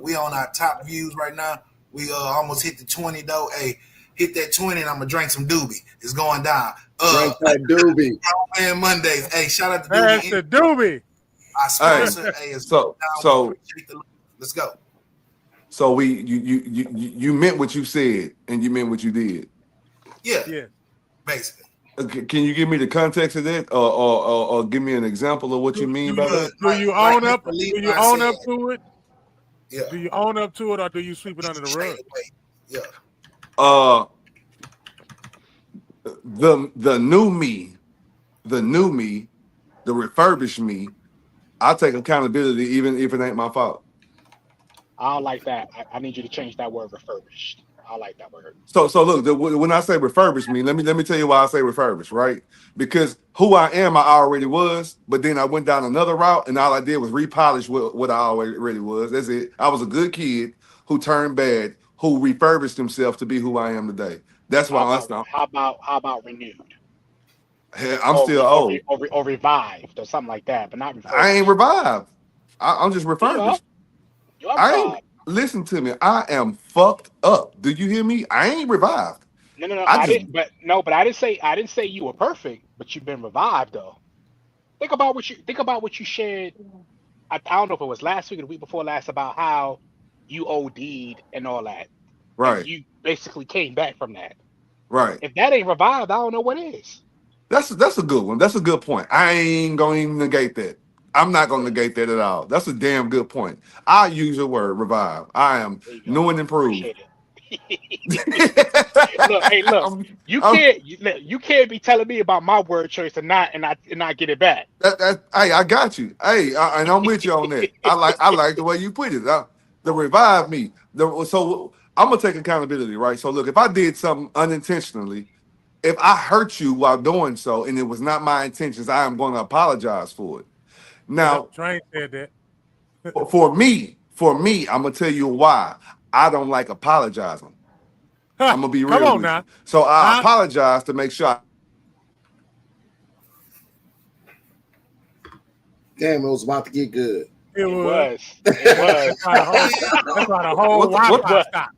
Speaker 1: we on our top views right now. We almost hit the 20 though. Hey, hit that 20 and I'm gonna drink some Doobie. It's going down.
Speaker 4: Drink that Doobie.
Speaker 1: Man, Mondays. Hey, shout out to Doobie.
Speaker 2: That's the Doobie.
Speaker 1: Our sponsor. Hey,
Speaker 5: so
Speaker 1: let's go.
Speaker 5: So you meant what you said and you meant what you did.
Speaker 1: Yeah. Basically.
Speaker 5: Can you give me the context of that, or give me an example of what you mean by that?
Speaker 2: Do you own up? Do you own up to it?
Speaker 1: Yeah.
Speaker 2: Do you own up to it, or do you sweep it under the rug?
Speaker 1: Yeah.
Speaker 5: The new me, the refurbished me, I take accountability even if it ain't my fault.
Speaker 3: I don't like that. I need you to change that word refurbished. I like that word.
Speaker 5: So look, when I say refurbished me, let me tell you why I say refurbished, right? Because who I am, I already was, but then I went down another route, and all I did was repolish what I already was. That's it. I was a good kid who turned bad, who refurbished himself to be who I am today. That's why I'm still.
Speaker 3: How about renewed?
Speaker 5: I'm still old.
Speaker 3: Or revived or something like that, but not refurbished.
Speaker 5: I ain't revived. I'm just refurbished. Listen to me. I am fucked up. Do you hear me? I ain't revived.
Speaker 3: No. I didn't. But I didn't say you were perfect, but you've been revived though. Think about what you shared. I don't know if it was last week or the week before last about how you OD'd and all that.
Speaker 5: Right.
Speaker 3: And you basically came back from that.
Speaker 5: Right.
Speaker 3: If that ain't revived, I don't know what is.
Speaker 5: That's a good one. That's a good point. I ain't gonna even negate that. I'm not going to negate that at all. That's a damn good point. I use the word revive. I am new and improved.
Speaker 3: Look, hey, look. You can't be telling me about my word choice and not get it back.
Speaker 5: Hey, I got you. Hey, and I'm with you on that. I like the way you put it. The revive me. So I'm gonna take accountability, right? So look, if I did something unintentionally, if I hurt you while doing so, and it was not my intentions, I am going to apologize for it. Now,
Speaker 2: Train said that.
Speaker 5: for me, I'm gonna tell you why I don't like apologizing. I'm gonna be real.
Speaker 2: Come on now.
Speaker 5: You. So I apologize to make sure.
Speaker 4: Damn, it was about to get good.
Speaker 3: It was. That's
Speaker 2: why the whole Wi-Fi stopped.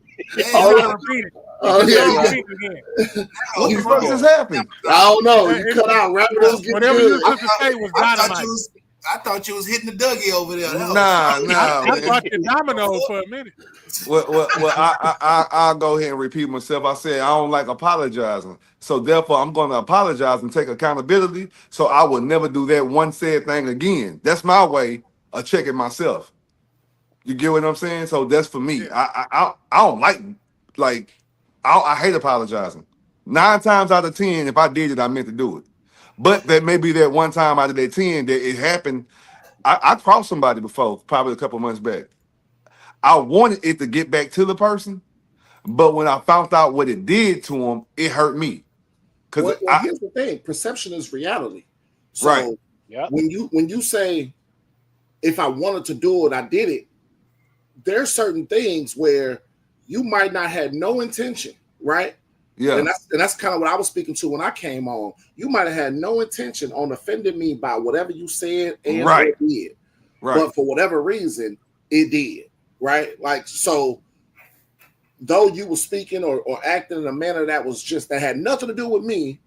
Speaker 4: What
Speaker 5: the fuck just happened?
Speaker 4: I don't know. You cut out right when it was getting
Speaker 2: whatever
Speaker 4: good.
Speaker 2: you supposed to say was dynamite.
Speaker 1: I thought you was hitting the Dougie over there.
Speaker 5: Nah.
Speaker 2: I thought you dominoes for a minute.
Speaker 5: Well, I'll go ahead and repeat myself. I said I don't like apologizing. So therefore, I'm going to apologize and take accountability. So I will never do that one said thing again. That's my way of checking myself. You get what I'm saying? So that's for me. I don't like I hate apologizing. 9 times out of 10, if I did it, I meant to do it. But that may be that one time out of that 10 that it happened. I crossed somebody before, probably a couple months back. I wanted it to get back to the person, but when I found out what it did to him, it hurt me.
Speaker 4: Well, here's the thing: perception is reality. So
Speaker 5: right.
Speaker 4: when you say, if I wanted to do it, I did it. There's certain things where you might not have no intention, right?
Speaker 5: Yeah,
Speaker 4: and that's kind of what I was speaking to when I came on. You might have had no intention on offending me by whatever you said and
Speaker 5: right.
Speaker 4: did,
Speaker 5: right.
Speaker 4: But for whatever reason, it did, right? Like, so though you were speaking or acting in a manner that had nothing to do with me,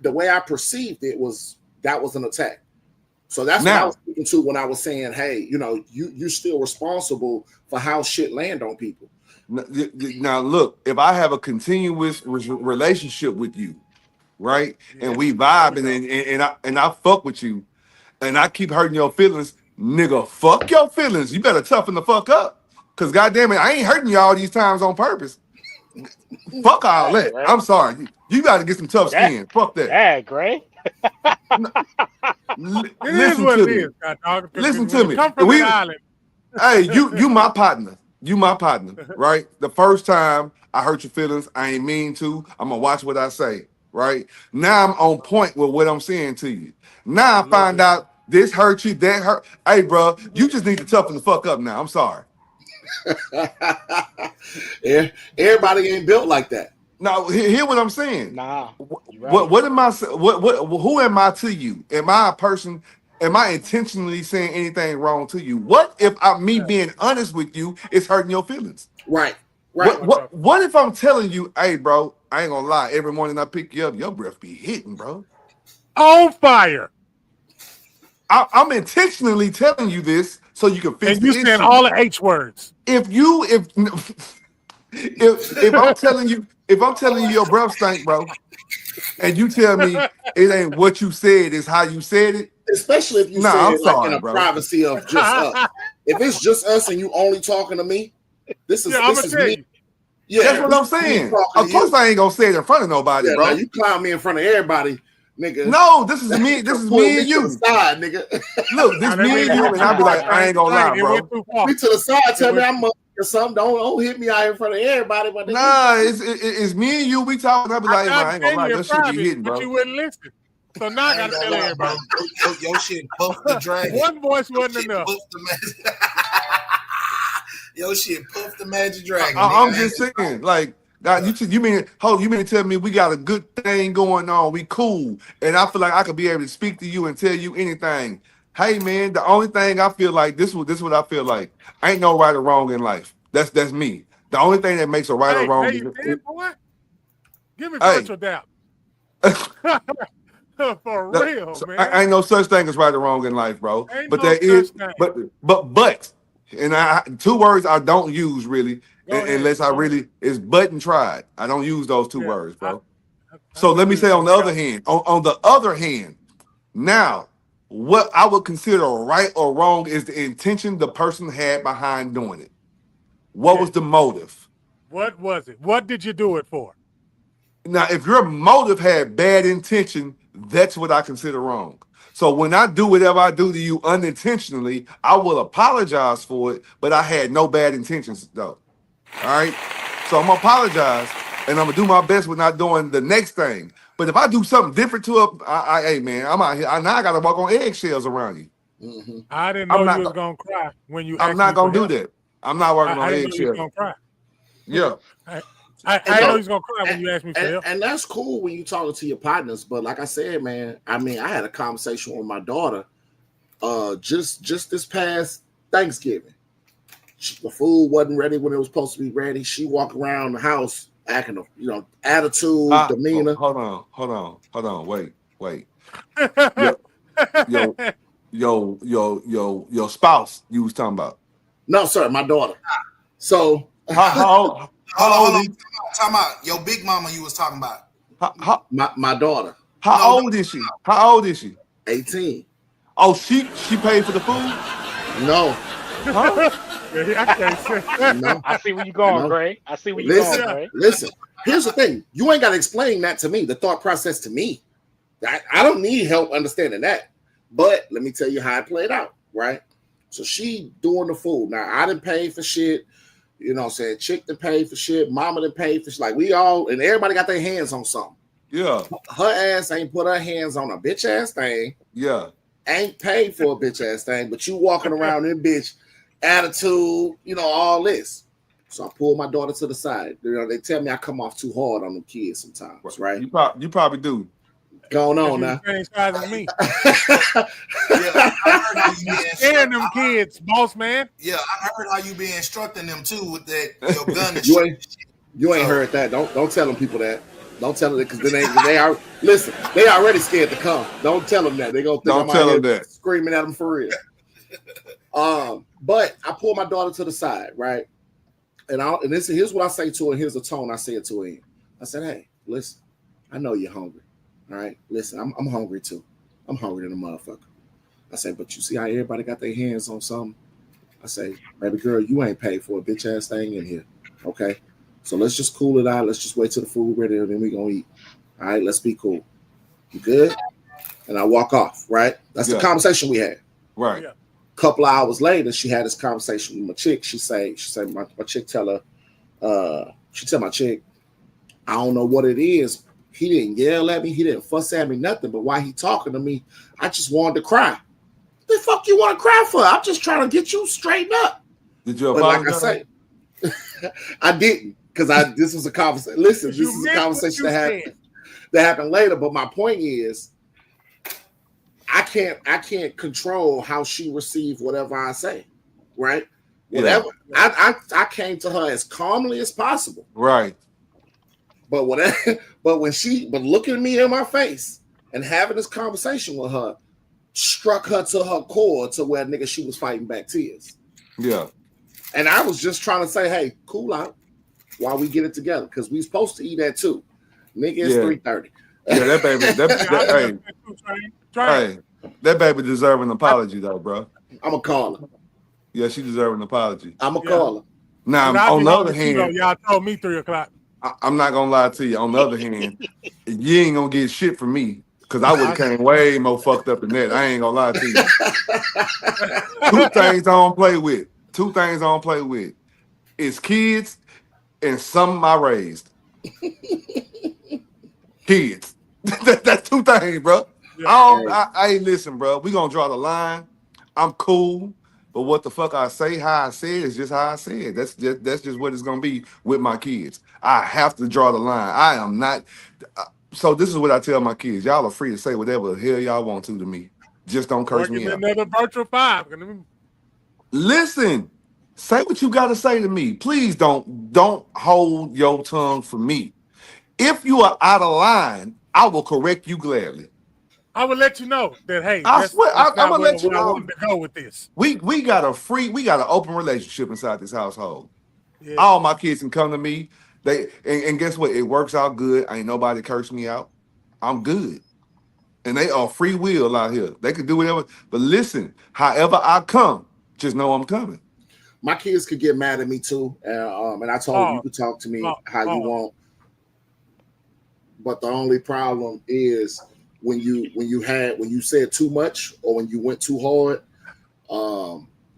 Speaker 4: the way I perceived it was that was an attack. So that's what I was speaking to when I was saying, hey, you're still responsible for how shit land on people.
Speaker 5: Now, look, if I have a continuous relationship with you, right, and we vibing and I fuck with you, and I keep hurting your feelings, nigga, fuck your feelings. You better toughen the fuck up, cause goddamn it, I ain't hurting you all these times on purpose. Fuck all that. Right. I'm sorry. You got to get some tough skin. Fuck that.
Speaker 3: Yeah, Gray.
Speaker 5: Listen to me. Listen to me. Hey, you my partner. You my partner, right? The first time I hurt your feelings, I ain't mean to. I'm gonna watch what I say, right? Now I'm on point with what I'm saying to you. Now I find out this hurt you, that hurt. Hey, bro, you just need to toughen the fuck up now. I'm sorry.
Speaker 4: Everybody ain't built like that.
Speaker 5: Now, hear what I'm saying.
Speaker 3: Nah.
Speaker 5: Right. What am I? Who am I to you? Am I a person? Am I intentionally saying anything wrong to you? What if me being honest with you is hurting your feelings?
Speaker 4: Right.
Speaker 5: What if I'm telling you, hey, bro, I ain't gonna lie. Every morning I pick you up, your breath be hitting, bro.
Speaker 2: On fire.
Speaker 5: I'm intentionally telling you this so you can fix.
Speaker 2: And you saying all the H words.
Speaker 5: If I'm telling you your breath stink, bro, and you tell me it ain't what you said, it's how you said it.
Speaker 4: Especially if you say it like in a privacy of just us. If it's just us and you only talking to me, this is me.
Speaker 5: Yeah, that's what I'm saying. Of course, I ain't gonna say it in front of nobody, bro.
Speaker 4: Now you clown me in front of everybody, nigga.
Speaker 5: No, this is me. This is me and you.
Speaker 4: To the side, nigga.
Speaker 5: Look, this me and you, and I'll be like, I ain't gonna lie, bro.
Speaker 4: Me to the side, tell me I'm or something. Don't hit me out in front of everybody. But
Speaker 5: nah, it's me and you. We talking. I'll be like, I ain't gonna lie, that shit be hitting, bro.
Speaker 2: But you wouldn't listen. So now I gotta tell everybody.
Speaker 1: Your shit puffed the dragon.
Speaker 2: One voice wasn't enough.
Speaker 1: Your shit puffed the magic dragon.
Speaker 5: I'm just saying, like, God, you mean to tell me we got a good thing going on? We cool, and I feel like I could be able to speak to you and tell you anything. Hey, man, the only thing I feel like this is what I feel like. Ain't no right or wrong in life. That's me. The only thing that makes a right or wrong.
Speaker 2: Boy? Give me virtual doubt. For real, man.
Speaker 5: Ain't no such thing as right or wrong in life, bro. But there is, but, and 2 words I don't use really, unless I really is but and tried. I don't use those 2 words, bro. So let me say on the other hand, now what I would consider right or wrong is the intention the person had behind doing it. What was the motive?
Speaker 2: What was it? What did you do it for?
Speaker 5: Now, if your motive had bad intention, that's what I consider wrong. So when I do whatever I do to you unintentionally, I will apologize for it, but I had no bad intentions though. All right. So I'm gonna apologize and I'm gonna do my best with not doing the next thing. But if I do something different to her, hey man, I'm out here. Now I gotta walk on eggshells around you.
Speaker 2: Mm-hmm. I didn't know you was gonna cry when you.
Speaker 5: I'm not gonna do that. I'm not working on eggshells. I didn't know you was
Speaker 2: gonna cry.
Speaker 5: Yeah.
Speaker 2: I didn't know he was gonna cry when you asked me for help.
Speaker 4: And that's cool when you talking to your partners. But like I said, man, I mean, I had a conversation with my daughter just this past Thanksgiving. The food wasn't ready when it was supposed to be ready. She walked around the house acting, attitude, demeanor.
Speaker 5: Hold on. Wait. Your spouse you was talking about?
Speaker 4: No, sir, my daughter. So
Speaker 5: how old?
Speaker 1: Talking about your big mama you was talking about.
Speaker 4: My daughter.
Speaker 5: How old is she? How old is she?
Speaker 4: 18.
Speaker 5: Oh, she paid for the food?
Speaker 4: No.
Speaker 5: Huh?
Speaker 3: No. I see where you going, Gray. I see where you going, Gray.
Speaker 4: Listen, here's the thing. You ain't got to explain that to me, the thought process to me. I don't need help understanding that. But let me tell you how it played out, right? So she doing the food. Now, I didn't pay for shit. You know what I'm saying? Chick didn't pay for shit. Mama didn't pay for shit. Like, we all, and everybody got their hands on something.
Speaker 5: Yeah.
Speaker 4: Her ass ain't put her hands on a bitch ass thing.
Speaker 5: Yeah.
Speaker 4: Ain't paid for a bitch ass thing, but you walking around in bitch attitude, all this. So I pull my daughter to the side. They tell me I come off too hard on them kids sometimes, right?
Speaker 5: You probably do.
Speaker 4: Going on now.
Speaker 2: Same size as me. And them kids, boss man.
Speaker 1: Yeah, I heard how you be instructing them too with that your gun and
Speaker 4: you ain't heard that. Don't tell them people that. Don't tell them that because then they are listen. They already scared to come. Don't tell them that. They gonna think
Speaker 5: don't tell them that.
Speaker 4: Screaming at them for real. But I pull my daughter to the side, right? And here's what I say to her. Here's the tone I say it to her. I said, "Hey, listen. I know you're hungry. All right, listen. I'm hungry too. I'm hungry than a motherfucker." I said, "But you see how everybody got their hands on something?" I say, "Baby girl, you ain't paid for a bitch ass thing in here. Okay, so let's just cool it out. Let's just wait till the food ready, and then we gonna eat. All right, let's be cool. You good?" And I walk off. Right. That's the conversation we had.
Speaker 5: Right.
Speaker 2: Yeah.
Speaker 4: Couple of hours later, she had this conversation with my chick. She said my chick tell her, she tell my chick, "I don't know what it is. He didn't yell at me. He didn't fuss at me, nothing. But while he talking to me, I just wanted to cry." The fuck you want to cry for? I'm just trying to get you straightened up.
Speaker 5: Did you
Speaker 4: apologize? Like I say, I didn't because this was a conversation. Listen, this is a conversation that happened later. But my point is, I can't control how she receives whatever I say, right? Whatever. Yeah. I came to her as calmly as possible,
Speaker 5: right?
Speaker 4: But looking at me in my face and having this conversation with her struck her to her core to where nigga she was fighting back tears.
Speaker 5: Yeah.
Speaker 4: And I was just trying to say, hey, cool out while we get it together because we supposed to eat at 2. Nigga, it's 3:30.
Speaker 5: Yeah, that baby, that baby deserve an apology though, bro.
Speaker 4: I'm gonna call her.
Speaker 5: Yeah, she deserve an apology.
Speaker 4: I'm gonna call her.
Speaker 5: Now, on the other hand,
Speaker 2: y'all told me 3:00.
Speaker 5: I'm not gonna lie to you. On the other hand, you ain't gonna get shit from me because I would have came way more fucked up than that. I ain't gonna lie to you. Two things I don't play with. It's kids and some I raised. Kids. That's 2 things, bro. Yeah. I listen, bro. We gonna draw the line. I'm cool. But what the fuck I say, how I say it is just how I say it. That's just what it's gonna be with my kids. I have to draw the line. I am not. So this is what I tell my kids: y'all are free to say whatever the hell y'all want to me. Just don't curse me out.
Speaker 2: Another virtual 5.
Speaker 5: Listen, say what you gotta say to me. Please don't hold your tongue for me. If you are out of line, I will correct you gladly.
Speaker 2: I will let you know that hey,
Speaker 5: I swear, I'm gonna let you know.
Speaker 2: I wanted to go with this.
Speaker 5: We got an open relationship inside this household. Yeah. All my kids can come to me. And guess what? It works out good. Ain't nobody curse me out. I'm good. and they are free will out here. They can do whatever. But listen, however I come, just know I'm coming.
Speaker 4: My kids could get mad at me too, and I told them you could talk to me how you want. But the only problem is when you said too much or when you went too hard.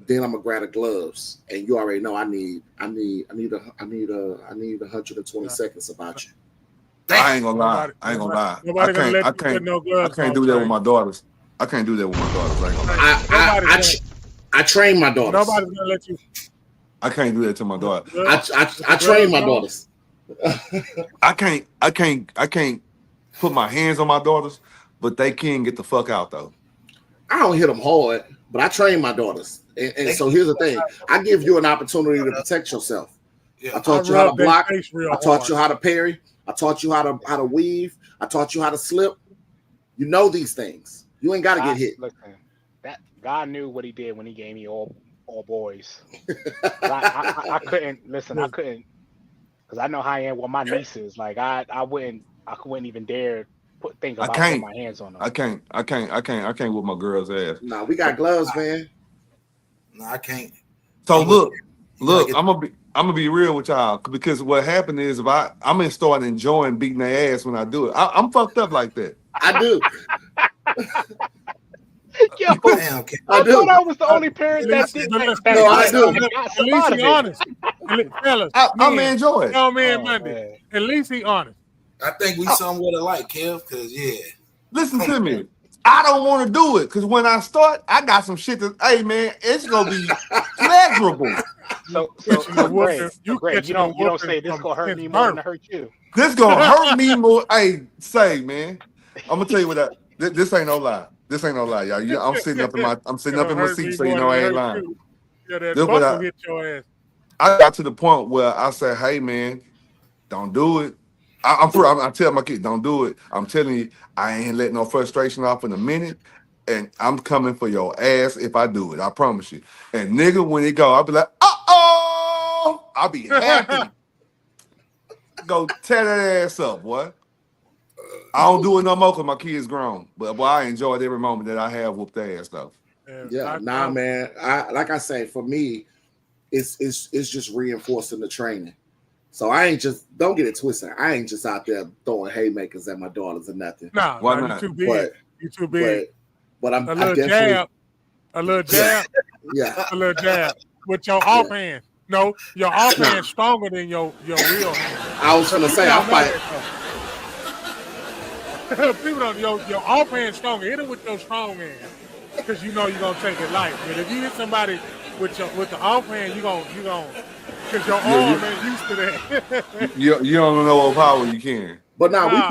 Speaker 4: Then I'm gonna grab the gloves, and you already know I need 120 seconds about you.
Speaker 5: I ain't gonna lie. I can't do that with my daughters. I can't do that with my daughters.
Speaker 4: I train my daughters.
Speaker 2: Nobody's gonna let you.
Speaker 5: I can't do that to my daughter.
Speaker 4: I train my daughters.
Speaker 5: I can't put my hands on my daughters, but they can get the fuck out though.
Speaker 4: I don't hit them hard, but I train my daughters. And so here's the thing: I give you an opportunity to protect yourself. I taught you how to block. I taught you how to parry. I taught you how to weave. I taught you how to slip. You know these things. You ain't got to get hit.
Speaker 3: Listen, that God knew what He did when He gave me all boys. I couldn't listen. I couldn't because I know how I am with my nieces. Like I wouldn't even dare think about putting my hands on them.
Speaker 5: I can't whip my girl's ass.
Speaker 4: No, we got gloves, man.
Speaker 1: No, I can't.
Speaker 5: So look, I'm gonna be real with y'all because what happened is if I'm gonna start enjoying beating their ass when I do it. I'm fucked up like that.
Speaker 4: I do.
Speaker 3: Yo, I thought I was the only parent that did that.
Speaker 4: No, I do.
Speaker 2: At least he honest. Fellas,
Speaker 5: I'm enjoy it.
Speaker 2: Oh man, Monday. At least he honest.
Speaker 1: I think we somewhat alike, Kev. Because
Speaker 5: listen to me. I don't want to do it because when I start, I got some shit that, hey man, it's gonna be pleasurable.
Speaker 3: So Greg, you don't say this gonna hurt me more than it hurt you.
Speaker 5: This gonna hurt me more. Hey, say man, I'm gonna tell you what this ain't no lie. This ain't no lie, y'all. I'm sitting up in my seat, so you know I ain't lying.
Speaker 2: Yeah, that buckle hit your ass.
Speaker 5: I got to the point where I said, hey man, don't do it. I tell my kids, don't do it. I'm telling you, I ain't letting no frustration off in a minute, and I'm coming for your ass if I do it. I promise you. And nigga, when it go, I'll be like, uh-oh! I'll be happy. Go tear that ass up, boy. I don't do it no more because my kids grown. But boy, I enjoyed every moment that I have whooped their ass though.
Speaker 4: Yeah, man. Like I say, for me, it's just reinforcing the training. So I ain't don't get it twisted. I ain't just out there throwing haymakers at my daughters or nothing.
Speaker 2: No, you too big. You too big.
Speaker 4: But I'm
Speaker 2: a little jab.
Speaker 4: Yeah.
Speaker 2: A little jab with your offhand. No, your offhand stronger than your real hand.
Speaker 4: I was gonna say I fight.
Speaker 2: People don't. Your offhand stronger. Hit it with your strong hand because you know you're gonna take it light. But if you hit somebody with the offhand, you gonna because your arm ain't used to that.
Speaker 5: you don't know what power you can.
Speaker 4: But now we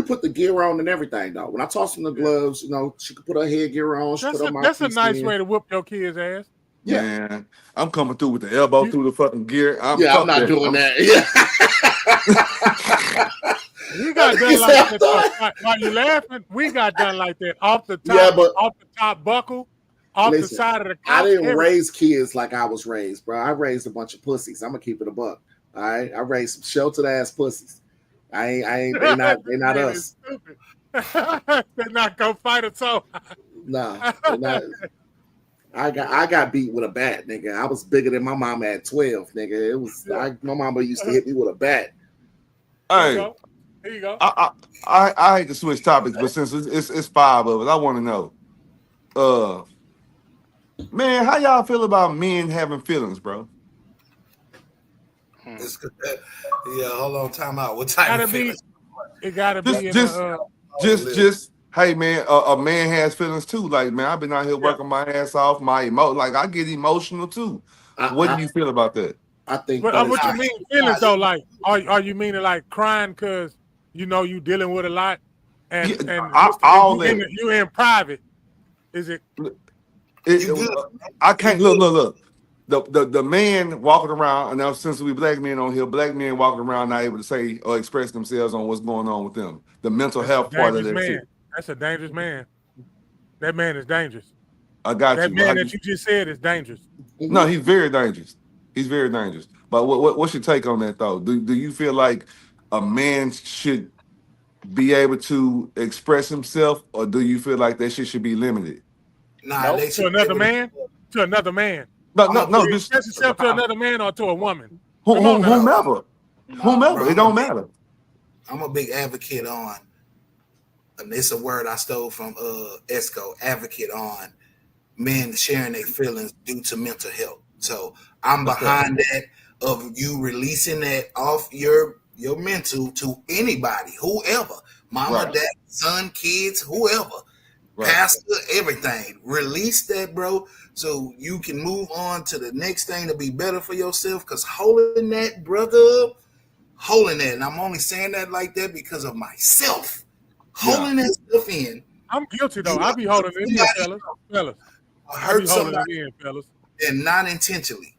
Speaker 4: put the gear on and everything though. When I toss them the gloves, she could put her headgear on.
Speaker 2: That's a nice way to whoop your kid's ass.
Speaker 5: Yeah, man, I'm coming through with the elbow through the fucking gear. I'm not
Speaker 4: doing that. Yeah.
Speaker 2: We got done like that. While you laughing, we got done like that off the top, off the top buckle. The side of the couch.
Speaker 4: I didn't raise kids like I was raised, bro. I raised a bunch of pussies. I'm gonna keep it a buck. All right, I raised some sheltered ass pussies. They're not us.
Speaker 2: They're not gonna fight at all.
Speaker 4: Nah, they're not. I got beat with a bat, nigga. I was bigger than my mama at 12, nigga. It was my mama used to hit me with a bat.
Speaker 5: Hey,
Speaker 2: there you go.
Speaker 5: I hate to switch topics, but since it's five of us, I want to know. Man, how y'all feel about men having feelings, bro?
Speaker 1: Hold on, time out. What type of feelings?
Speaker 2: It gotta be
Speaker 5: just hey man, a man has feelings too. Like man, I've been out here working my ass off. Like I get emotional too. What do you feel about that?
Speaker 4: I think.
Speaker 2: But what you mean feelings though? Like, are you meaning like crying because you dealing with a lot, and you in private? Is it?
Speaker 5: I can't look. The man walking around, and now since we black men on here, black men walking around not able to say or express themselves on what's going on with them. The mental health part of that shit.
Speaker 2: That's a dangerous man. That man is dangerous.
Speaker 5: I got
Speaker 2: that man that you just said is dangerous.
Speaker 5: No, he's very dangerous. He's very dangerous. But what's your take on that though? Do you feel like a man should be able to express himself, or do you feel like that shit should be limited?
Speaker 1: Nah,
Speaker 3: Nope.
Speaker 2: To another man? To another man.
Speaker 5: No, just
Speaker 2: express yourself to another man or to a woman.
Speaker 5: whomever.
Speaker 1: Bro,
Speaker 5: It don't matter.
Speaker 1: I'm a big advocate on, and it's a word I stole from Esco, advocate on men sharing their feelings due to mental health. So I'm behind that of you releasing that off your mental to anybody, whoever, mama, dad, son, kids, whoever, pastor, everything. Release that, bro, so you can move on to the next thing to be better for yourself. Because holding that, brother, holding that, and I'm only saying that like that because of myself. Holding that stuff in.
Speaker 2: I'm guilty though. I be holding it in, fellas.
Speaker 1: Hurt somebody in, fellas, and not intentionally.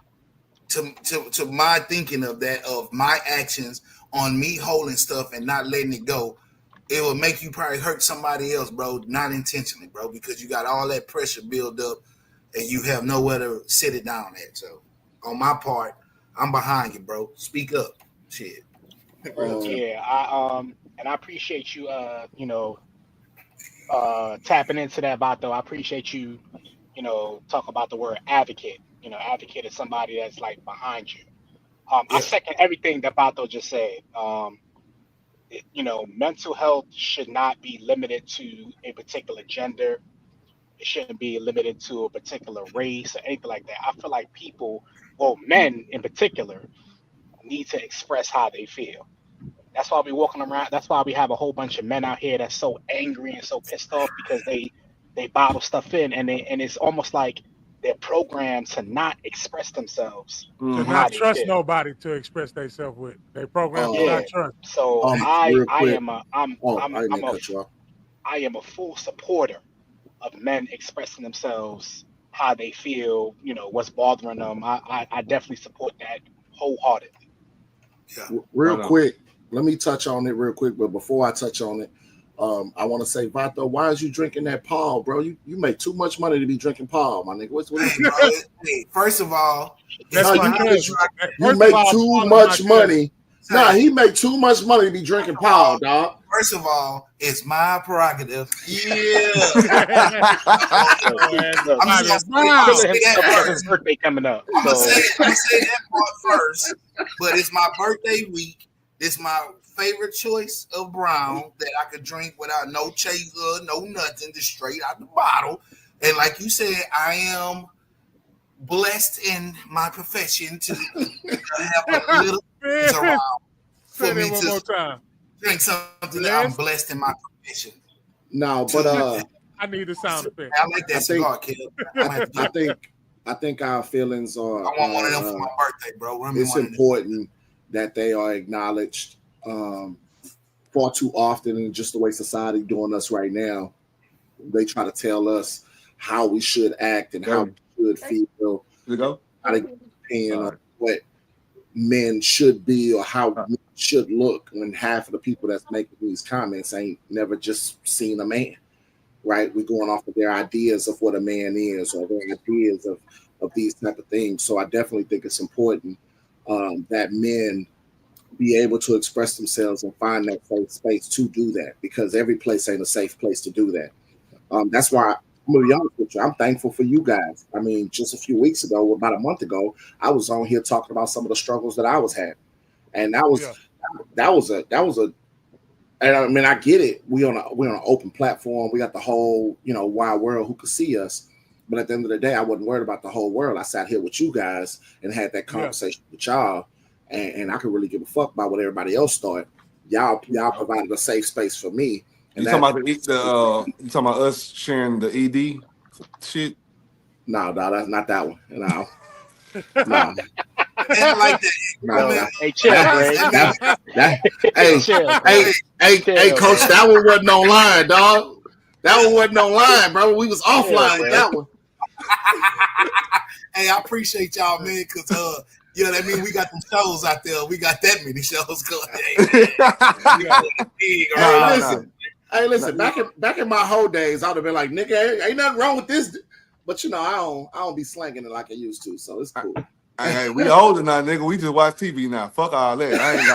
Speaker 1: To my thinking of that, of my actions on me holding stuff and not letting it go, it will make you probably hurt somebody else, bro, not intentionally, bro, because you got all that pressure built up and you have nowhere to sit it down at. So on my part, I'm behind you, bro. Speak up. Shit.
Speaker 3: Yeah, I appreciate you tapping into that, Vato. I appreciate you, talk about the word advocate. Advocate is somebody that's like behind you. I second everything that Vato just said. Mental health should not be limited to a particular gender. It shouldn't be limited to a particular race or anything like that. I feel like men in particular, need to express how they feel. That's why we walking around. That's why we have a whole bunch of men out here that's so angry and so pissed off because they bottle stuff in, and it's almost like they're programmed to not express themselves.
Speaker 2: To not trust nobody to express themselves with. They programmed to not trust.
Speaker 3: So I am a full supporter of men expressing themselves how they feel. What's bothering them. I definitely support that wholeheartedly.
Speaker 4: Yeah. Real quick, let me touch on it real quick. But before I touch on it, I want to say, Vato, why is you drinking that Paul, bro? You make too much money to be drinking Paul, my nigga. What is
Speaker 1: First of all,
Speaker 4: you make too much money. Nah, he make too much money to be drinking Paul, dog.
Speaker 1: First of all, it's my prerogative. Yeah. I'm just
Speaker 3: his birthday coming up.
Speaker 1: I'm gonna say that part first, but it's my birthday week. It's my favorite choice of brown that I could drink without no chaser, no nothing, just straight out the bottle. And like you said, I am blessed in my profession to have a little around for me to drink something that I'm blessed in my profession.
Speaker 4: No, but
Speaker 2: I need a sound effect.
Speaker 1: I like that cigar, kid.
Speaker 4: I think our feelings are.
Speaker 1: I want one of them for my birthday, bro.
Speaker 4: It's important that they are acknowledged far too often, in just the way society doing us right now. They try to tell us how we should act and how we should feel. How to opinion on what men should be or how men should look, when half of the people that's making these comments ain't never just seen a man, right? We're going off of their ideas of what a man is or their ideas of these type of things. So I definitely think it's important that men be able to express themselves and find that safe space to do that, because every place ain't a safe place to do that. That's why I'm gonna be honest with you. I'm thankful for you guys. I mean, just a few weeks ago, about a month ago, I was on here talking about some of the struggles that I was having, and that was a. And I mean, I get it. We're on an open platform. We got the whole wide world who could see us. But at the end of the day, I wasn't worried about the whole world. I sat here with you guys and had that conversation with y'all, and I could really give a fuck about what everybody else thought. Y'all provided a safe space for me.
Speaker 5: You talking about us sharing the ED shit?
Speaker 4: No, that's not that one. No.
Speaker 1: Like that.
Speaker 4: No.
Speaker 3: Hey, chill, Greg.
Speaker 4: Hey, Coach, that one wasn't online, dog. That one wasn't online, bro. We was offline with that one.
Speaker 1: Hey, I appreciate y'all, man, because that means we got some shows out there. We got that many shows going.
Speaker 4: Hey, listen. Back in my whole days, I'd have been like, nigga, ain't nothing wrong with this. But I don't be slanging it like I used to, so it's cool.
Speaker 5: Hey, we older now, nigga. We just watch TV now. Fuck all that. I ain't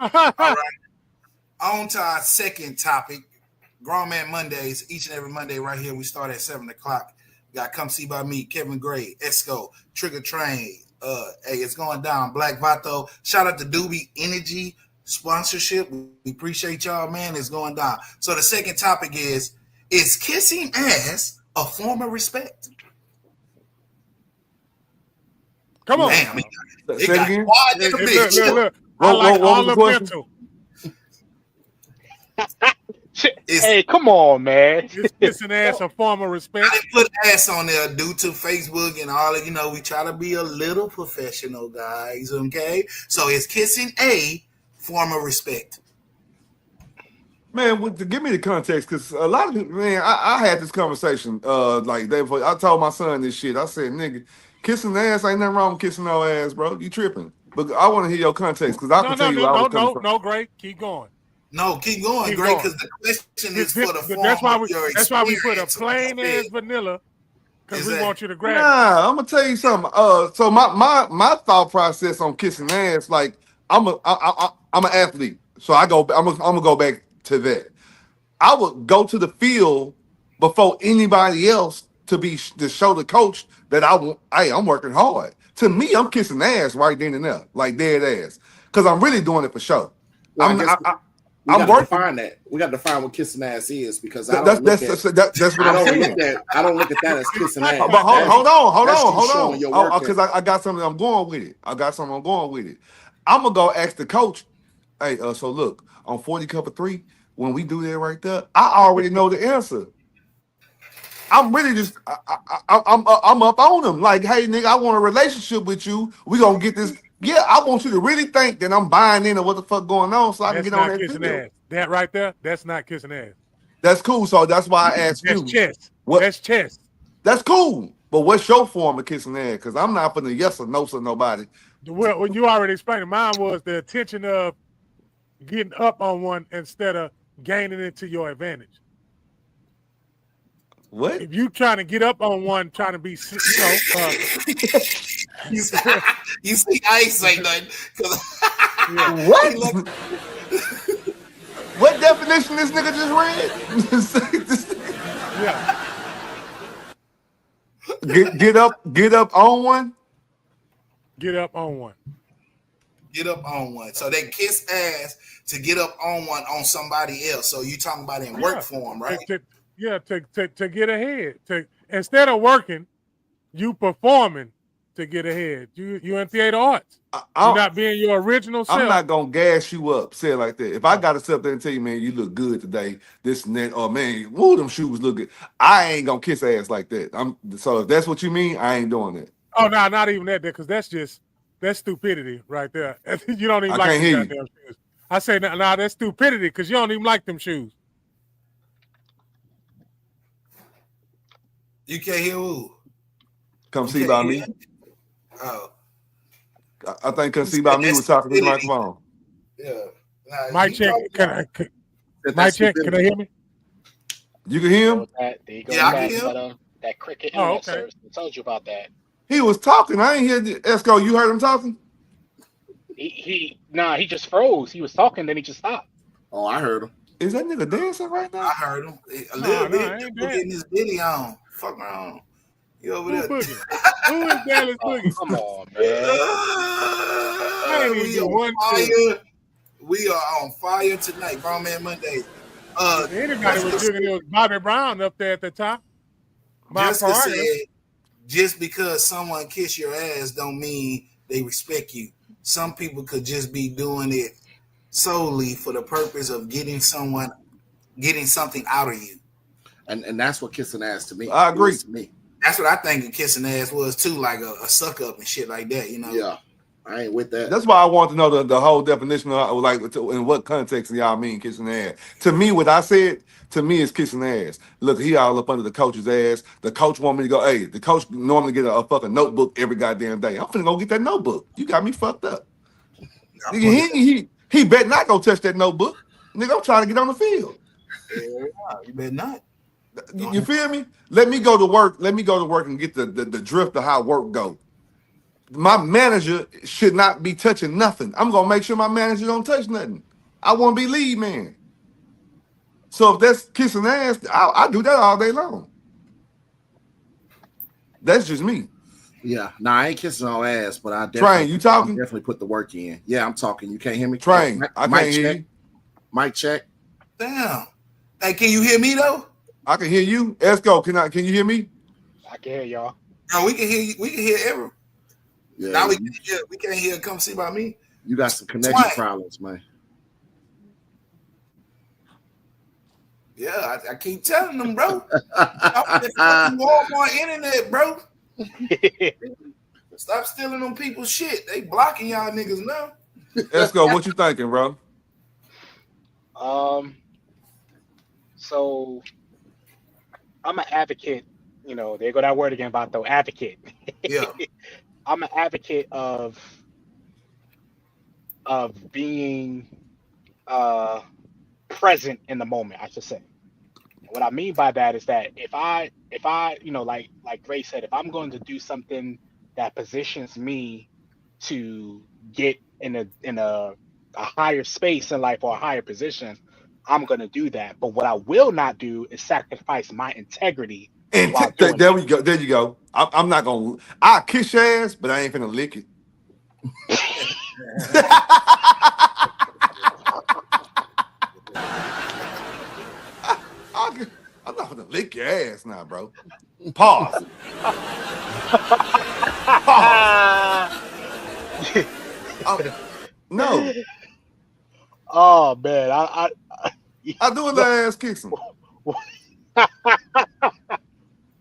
Speaker 5: got time.
Speaker 1: On to our second topic, Grown Man Mondays. Each and every Monday right here, we start at 7 o'clock. We got Come See By Me, Kevin Gray, Esco, Trigger Train. Hey, it's going down. Black Vato. Shout out to Doobie Energy sponsorship. We appreciate y'all, man. It's going down. So the second topic is kissing ass a form of respect?
Speaker 2: Come on.
Speaker 1: Damn,
Speaker 5: Say it again.
Speaker 2: Look. I like all the mental.
Speaker 3: Hey, come on, man.
Speaker 2: Is kissing ass a form of respect?
Speaker 1: I didn't put ass on there due to Facebook and all of, we try to be a little professional, guys, okay? So is kissing a form of respect?
Speaker 5: Man, give me the context, because a lot of people, man, I had this conversation like day before. I told my son this shit. I said, nigga, kissing the ass ain't nothing wrong with kissing no ass, bro. You tripping. But I want to hear your context, because I can tell you where I was coming from.
Speaker 2: No, Gray, keep going.
Speaker 1: No, keep going, Gray, because the question is for the form
Speaker 2: that's why we put a
Speaker 1: experience.
Speaker 2: plain ass vanilla, because we want you to grab it.
Speaker 5: Nah, I'm gonna tell you something. So my thought process on kissing ass, like I'm an athlete, so I'm gonna go back to that. I would go to the field before anybody else to show the coach that I'm working hard. To me, I'm kissing ass right then and there, like dead ass, because I'm really doing it for show.
Speaker 4: Well, we got to define that. We got to define what kissing ass is, because that's what I'm saying. I don't look at that as kissing ass.
Speaker 5: But hold on, because I got something I'm going with it. I'm gonna go ask the coach. Hey, so look, on 40 cover 3, when we do that right there, I already know the answer. I'm really just I'm up on them. Like, hey, nigga, I want a relationship with you. We gonna get this. Yeah, I want you to really think that I'm buying into what the fuck going on, so I can get on that
Speaker 2: kissing ass. That right there, that's not kissing ass.
Speaker 5: That's cool. So that's why I asked you.
Speaker 2: That's chest. That's chest.
Speaker 5: That's cool. But what's your form of kissing ass? Because I'm not putting a yes or no to nobody.
Speaker 2: Well, when you already explained it, mine was the intention of getting up on one instead of gaining it to your advantage.
Speaker 5: What?
Speaker 2: If you trying to get up on one, trying to be,
Speaker 1: you see, I ain't say nothing.
Speaker 5: Yeah. What? What definition this nigga just read?
Speaker 2: Yeah.
Speaker 5: Get up on one.
Speaker 2: Get up on one.
Speaker 1: Get up on one. So they kiss ass to get up on one on somebody else. So you talking about in work form, right?
Speaker 2: To get ahead. Instead of working, you performing to get ahead. You in theater arts. You're not being your original self.
Speaker 5: I'm not gonna gas you up, say it like that. If I gotta sit up there and tell you, man, you look good today, this and that, or man, woo, them shoes look good, I ain't gonna kiss ass like that. So if that's what you mean, I ain't doing that.
Speaker 2: Oh no, not even that, because that's stupidity right there. You don't even like them goddamn shoes. I say nah, that's stupidity, because you don't even like them shoes.
Speaker 1: You can't hear who?
Speaker 5: Come see by me.
Speaker 1: Oh.
Speaker 5: I think Come See By Me was talking to the microphone.
Speaker 1: Yeah.
Speaker 2: Mic check. Can I hear me?
Speaker 5: You can hear him?
Speaker 1: I can hear him.
Speaker 3: That cricket internet service. I told you about that.
Speaker 5: He was talking. I ain't hear Esco. You heard him talking?
Speaker 3: He just froze. He was talking, then he just stopped.
Speaker 4: Oh, I heard him.
Speaker 5: Is that nigga dancing right now?
Speaker 1: I heard him. A little bit. Getting his bitty on. Fuck around. You over there.
Speaker 2: Who is Dallas Boogie?
Speaker 3: Come on, man.
Speaker 1: We are on fire tonight, Grown Man Monday.
Speaker 2: Anybody was thinking it was Bobby Brown up there at the top.
Speaker 1: Jessica said, just because someone kiss your ass don't mean they respect you. Some people could just be doing it solely for the purpose of getting something out of you.
Speaker 4: And that's what kissing ass to me.
Speaker 5: I agree.
Speaker 4: To me.
Speaker 1: That's what I think of kissing ass was too, like a suck up and shit like that,
Speaker 4: Yeah, I ain't with that.
Speaker 5: That's why I want to know the whole definition of like in what context y'all mean kissing ass. To me, what I said to me is kissing ass. Look, he all up under the coach's ass. The coach want me to go. Hey, the coach normally get a fucking notebook every goddamn day. I'm finna go get that notebook. You got me fucked up. He better not go touch that notebook. Nigga, I'm trying to get on the field.
Speaker 1: You better not.
Speaker 5: You feel me? Let me go to work. Let me go to work and get the drift of how work go. My manager should not be touching nothing. I'm gonna make sure my manager don't touch nothing. I want to be lead man. So if that's kissing ass, I do that all day long. That's just me.
Speaker 4: Yeah, I ain't kissing no ass, but I
Speaker 5: definitely
Speaker 4: put the work in. Yeah, I'm talking. You can't hear me?
Speaker 5: Train, I can't hear you.
Speaker 4: Mic check.
Speaker 1: Damn. Hey, can you hear me though?
Speaker 5: I can hear you. Esco, can you hear me?
Speaker 3: I can hear y'all.
Speaker 1: No, we can hear you. We can hear everyone.
Speaker 4: Yeah.
Speaker 1: Now we can't hear. Come see by me.
Speaker 4: You got some connection problems, man.
Speaker 1: Yeah, I keep telling them, bro. I'm Walmart internet, bro. Stop stealing them people's shit. They blocking y'all niggas now.
Speaker 5: Esco, what you thinking, bro?
Speaker 3: So I'm an advocate. You know, there go that word again about though advocate.
Speaker 1: Yeah.
Speaker 3: I'm an advocate of being present in the moment, I should say. What I mean by that is that if I like Gray said, if I'm going to do something that positions me to get in a higher space in life or a higher position, I'm going to do that. But what I will not do is sacrifice my integrity.
Speaker 5: And there we go. There you go. I'm not gonna. I'll kiss your ass, but I ain't finna lick it. I'm not gonna lick your ass now, bro. Pause. No.
Speaker 3: Oh man,
Speaker 5: I do a little ass kissing.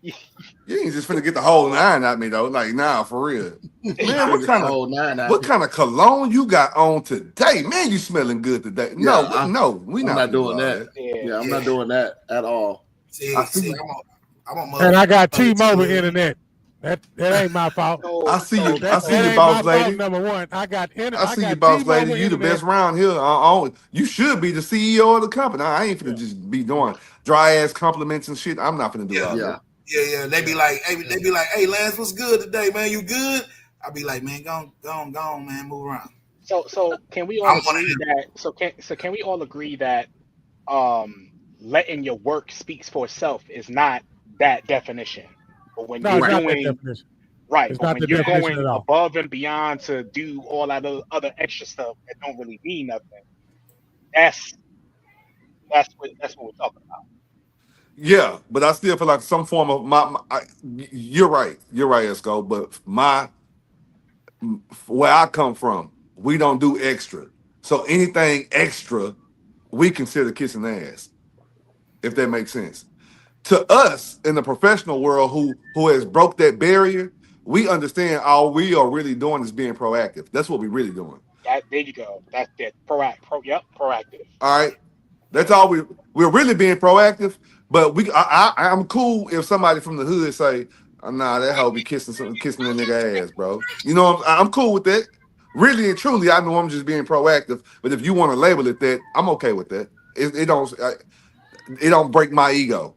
Speaker 5: You ain't just finna get the whole 9 at me though. Like, nah, for real. Man, what kind of cologne you got on today? Man, you smelling good today.
Speaker 4: Yeah,
Speaker 5: we
Speaker 4: not doing that. Yeah, I'm not doing that at all.
Speaker 2: And I got T-Mobile internet. That ain't my fault.
Speaker 5: I see you, boss lady.
Speaker 2: Number one, I
Speaker 5: see you, boss lady. You the best round here. You should be the CEO of the company. I ain't finna just be doing dry ass compliments and shit. I'm not finna do all that.
Speaker 1: Yeah. They be like, hey, Lance, what's good today, man? You good? I'll be like, man, go on, man, move around.
Speaker 3: So can we all agree that? So can we all agree that letting your work speaks for itself is not that definition? But when you're doing right, but when you're going above and beyond to do all that other extra stuff that don't really mean nothing, that's what we're talking about.
Speaker 5: Yeah, but I still feel like some form of you're right, Esco. But where I come from, we don't do extra. So anything extra, we consider kissing ass. If that makes sense. To us in the professional world who has broke that barrier, we understand all we are really doing is being proactive. That's what we're really doing.
Speaker 3: There you go. That's it. Proactive.
Speaker 5: All right. That's all we're really being proactive. But I'm cool if somebody from the hood say, nah, that hoe be kissing that nigga ass, bro. You know, I'm cool with that. Really and truly, I know I'm just being proactive. But if you want to label it that, I'm okay with that. It don't break my ego.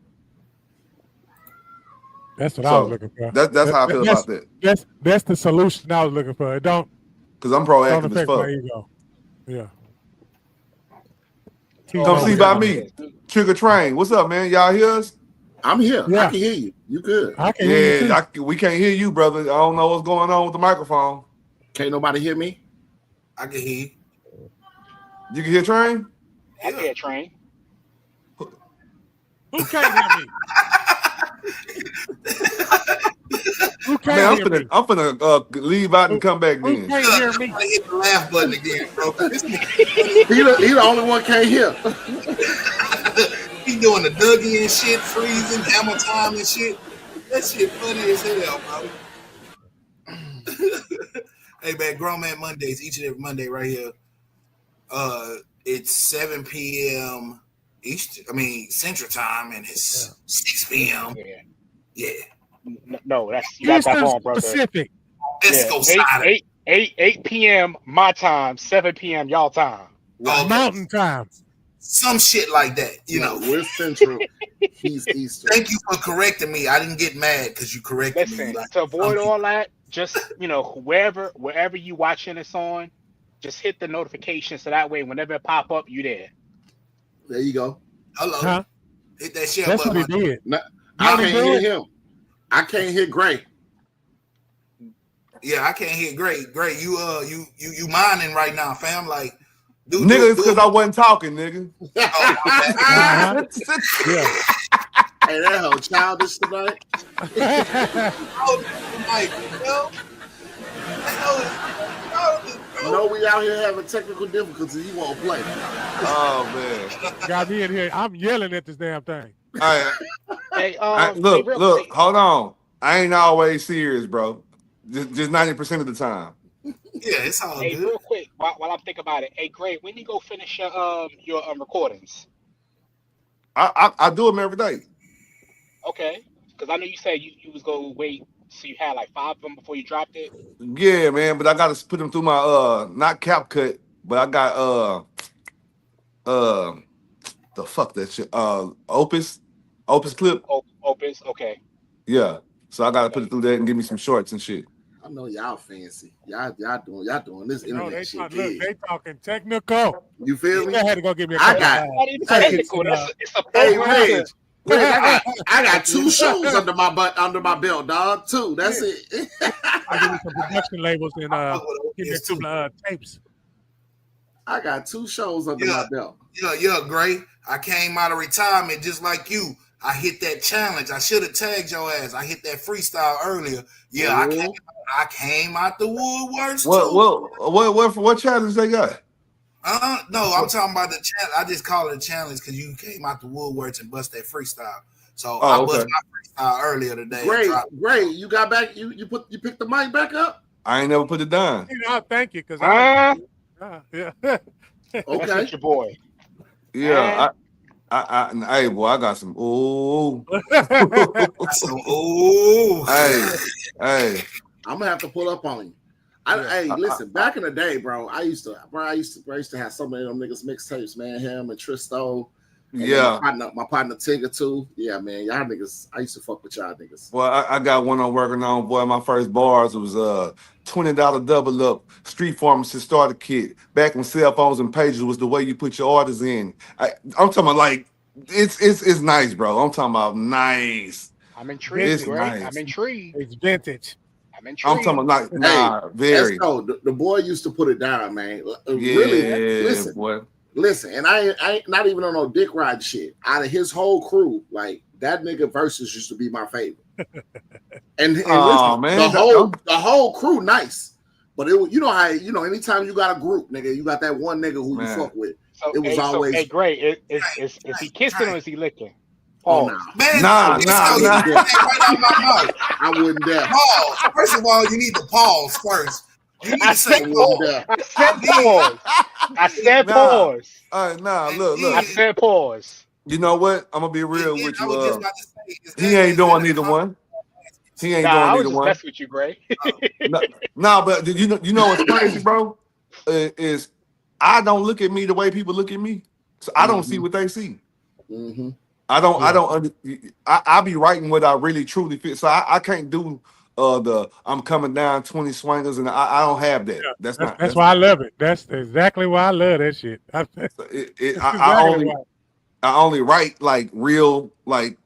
Speaker 2: That's what I was looking for.
Speaker 5: That's how I feel about that.
Speaker 2: That's the solution I was looking for. It don't,
Speaker 5: because I'm proactive as fuck.
Speaker 2: My ego. Yeah.
Speaker 5: Come see by me. Trigger Train. What's up, man? Y'all hear us?
Speaker 4: I'm here. Yeah. I can hear you. You good?
Speaker 2: I can hear you too.
Speaker 5: We can't hear you, brother. I don't know what's going on with the microphone.
Speaker 4: Can't nobody hear me?
Speaker 1: I can hear you.
Speaker 5: You can hear Train?
Speaker 3: I can hear Train.
Speaker 2: Who can't hear me?
Speaker 5: I'm finna leave out and come back then.
Speaker 2: Who can't hear me?
Speaker 1: I hit the laugh button again, bro.
Speaker 4: He the only one can't hear.
Speaker 1: He doing the Dougie and shit, freezing, hammer time and shit. That shit funny as hell, bro. Hey, man, Grown Man Mondays, each and every Monday right here. It's 7 p.m. Central Time, and it's 6 p.m. Yeah.
Speaker 3: No, that's you got that wrong, brother.
Speaker 2: Specific.
Speaker 1: Let's go
Speaker 3: 8 p.m. my time, 7 p.m. y'all time.
Speaker 2: Okay. Mountain time.
Speaker 1: Some shit like that, you know.
Speaker 4: We're Central. He's Eastern.
Speaker 1: Thank you for correcting me. I didn't get mad because you corrected me.
Speaker 3: To avoid all that, just wherever you watching this on, just hit the notification so that way whenever it pop up, you there.
Speaker 4: There you go.
Speaker 1: Hello.
Speaker 2: Huh?
Speaker 1: Hit that share
Speaker 2: That's
Speaker 1: button.
Speaker 2: what he did.
Speaker 4: No, I can't hear him. I can't hear Gray.
Speaker 1: Yeah, I can't hear Gray. Gray, you mining right now, fam. Like,
Speaker 5: nigga, it's because I wasn't talking, nigga.
Speaker 2: Uh-huh. Yeah.
Speaker 4: Hey, that whole childish tonight. No, we out here having technical difficulties. You won't play.
Speaker 5: Oh man,
Speaker 2: got me in here. I'm yelling at this damn thing.
Speaker 5: All
Speaker 3: right.
Speaker 5: Hey, look, hold on. I ain't always serious, bro. Just 90% of the time.
Speaker 1: Yeah, it's all
Speaker 3: good. Real quick, while I'm thinking about it. Hey, Gray, when you go finish your recordings?
Speaker 5: I do them every day.
Speaker 3: Okay, because I know you said you was gonna wait, so you had like 5 of them before you dropped it.
Speaker 5: Yeah, man, but I got to put them through my not CapCut, but I got the fuck that shit Opus Clip.
Speaker 3: Opus, okay.
Speaker 5: Yeah, so I got to put it through that and give me some shorts and shit.
Speaker 4: I know y'all fancy. Y'all doing this internet shit.
Speaker 2: Look, they talking technical.
Speaker 4: You feel me?
Speaker 2: I had to go give me a
Speaker 4: I got
Speaker 3: technical. It's a program.
Speaker 4: I got 2 shows under my belt, dog. 2. That's it.
Speaker 2: I give me some production labels and give me some tapes.
Speaker 4: I got 2 shows under my belt.
Speaker 1: Yeah, Gray. I came out of retirement just like you. I hit that challenge. I should have tagged your ass. I hit that freestyle earlier. Yeah, I came out the woodworks too.
Speaker 5: What challenge they got?
Speaker 1: No, I'm talking about the challenge. I just call it a challenge because you came out the woodworks and bust that freestyle. So I bust my freestyle earlier today.
Speaker 4: Great. You got back. You picked the mic back up.
Speaker 5: I ain't never put it down.
Speaker 2: Thank you, because
Speaker 3: yeah.
Speaker 4: Okay,
Speaker 3: that's your boy.
Speaker 5: Yeah, hey boy, I got some. Ooh, hey.
Speaker 4: I'm gonna have to pull up on you. Hey, listen. Back in the day, bro, I used to have so many of them niggas mixtapes, man. Him and Tristo.
Speaker 5: Yeah,
Speaker 4: my partner Tigger too. Yeah, man, y'all niggas. I used to fuck with y'all niggas.
Speaker 5: Well, I got one I'm working on. Boy, my first bars was $20 double up Street Pharmacist starter kit. Back when cell phones and pages was the way you put your orders in. I'm talking about like it's nice, bro. I'm talking about nice.
Speaker 3: I'm intrigued.
Speaker 5: It's nice.
Speaker 3: I'm intrigued.
Speaker 2: It's vintage.
Speaker 5: I'm talking about like very.
Speaker 4: The boy used to put it down, man.
Speaker 5: Yeah,
Speaker 4: really, listen,
Speaker 5: boy.
Speaker 4: Listen, and I ain't not even on no dick ride shit. Out of his whole crew, like that nigga versus used to be my favorite. and listen,
Speaker 5: man,
Speaker 4: the whole crew nice, but it you know how anytime you got a group, nigga, you got that one nigga who you fuck with.
Speaker 3: So,
Speaker 4: it was always
Speaker 3: great. Is he kissing or is he licking?
Speaker 4: Oh,
Speaker 5: nah.
Speaker 4: I wouldn't dare.
Speaker 1: Pause. First of all, you need to pause first.
Speaker 3: I said pause. I said pause.
Speaker 5: Look.
Speaker 3: I said pause.
Speaker 5: You know what? I'm gonna be real with you. He ain't doing neither one. He ain't doing neither one.
Speaker 3: That's with you, Gray.
Speaker 5: But you know what's crazy, bro? Is I don't look at me the way people look at me, so I don't see what they see.
Speaker 4: Mm-hmm.
Speaker 5: I be writing what I really truly feel. So I can't do I'm coming down 20 swingers, and I don't have that.
Speaker 2: Yeah, that's why I love it. That's exactly why I love that shit.
Speaker 5: I only write like real, like,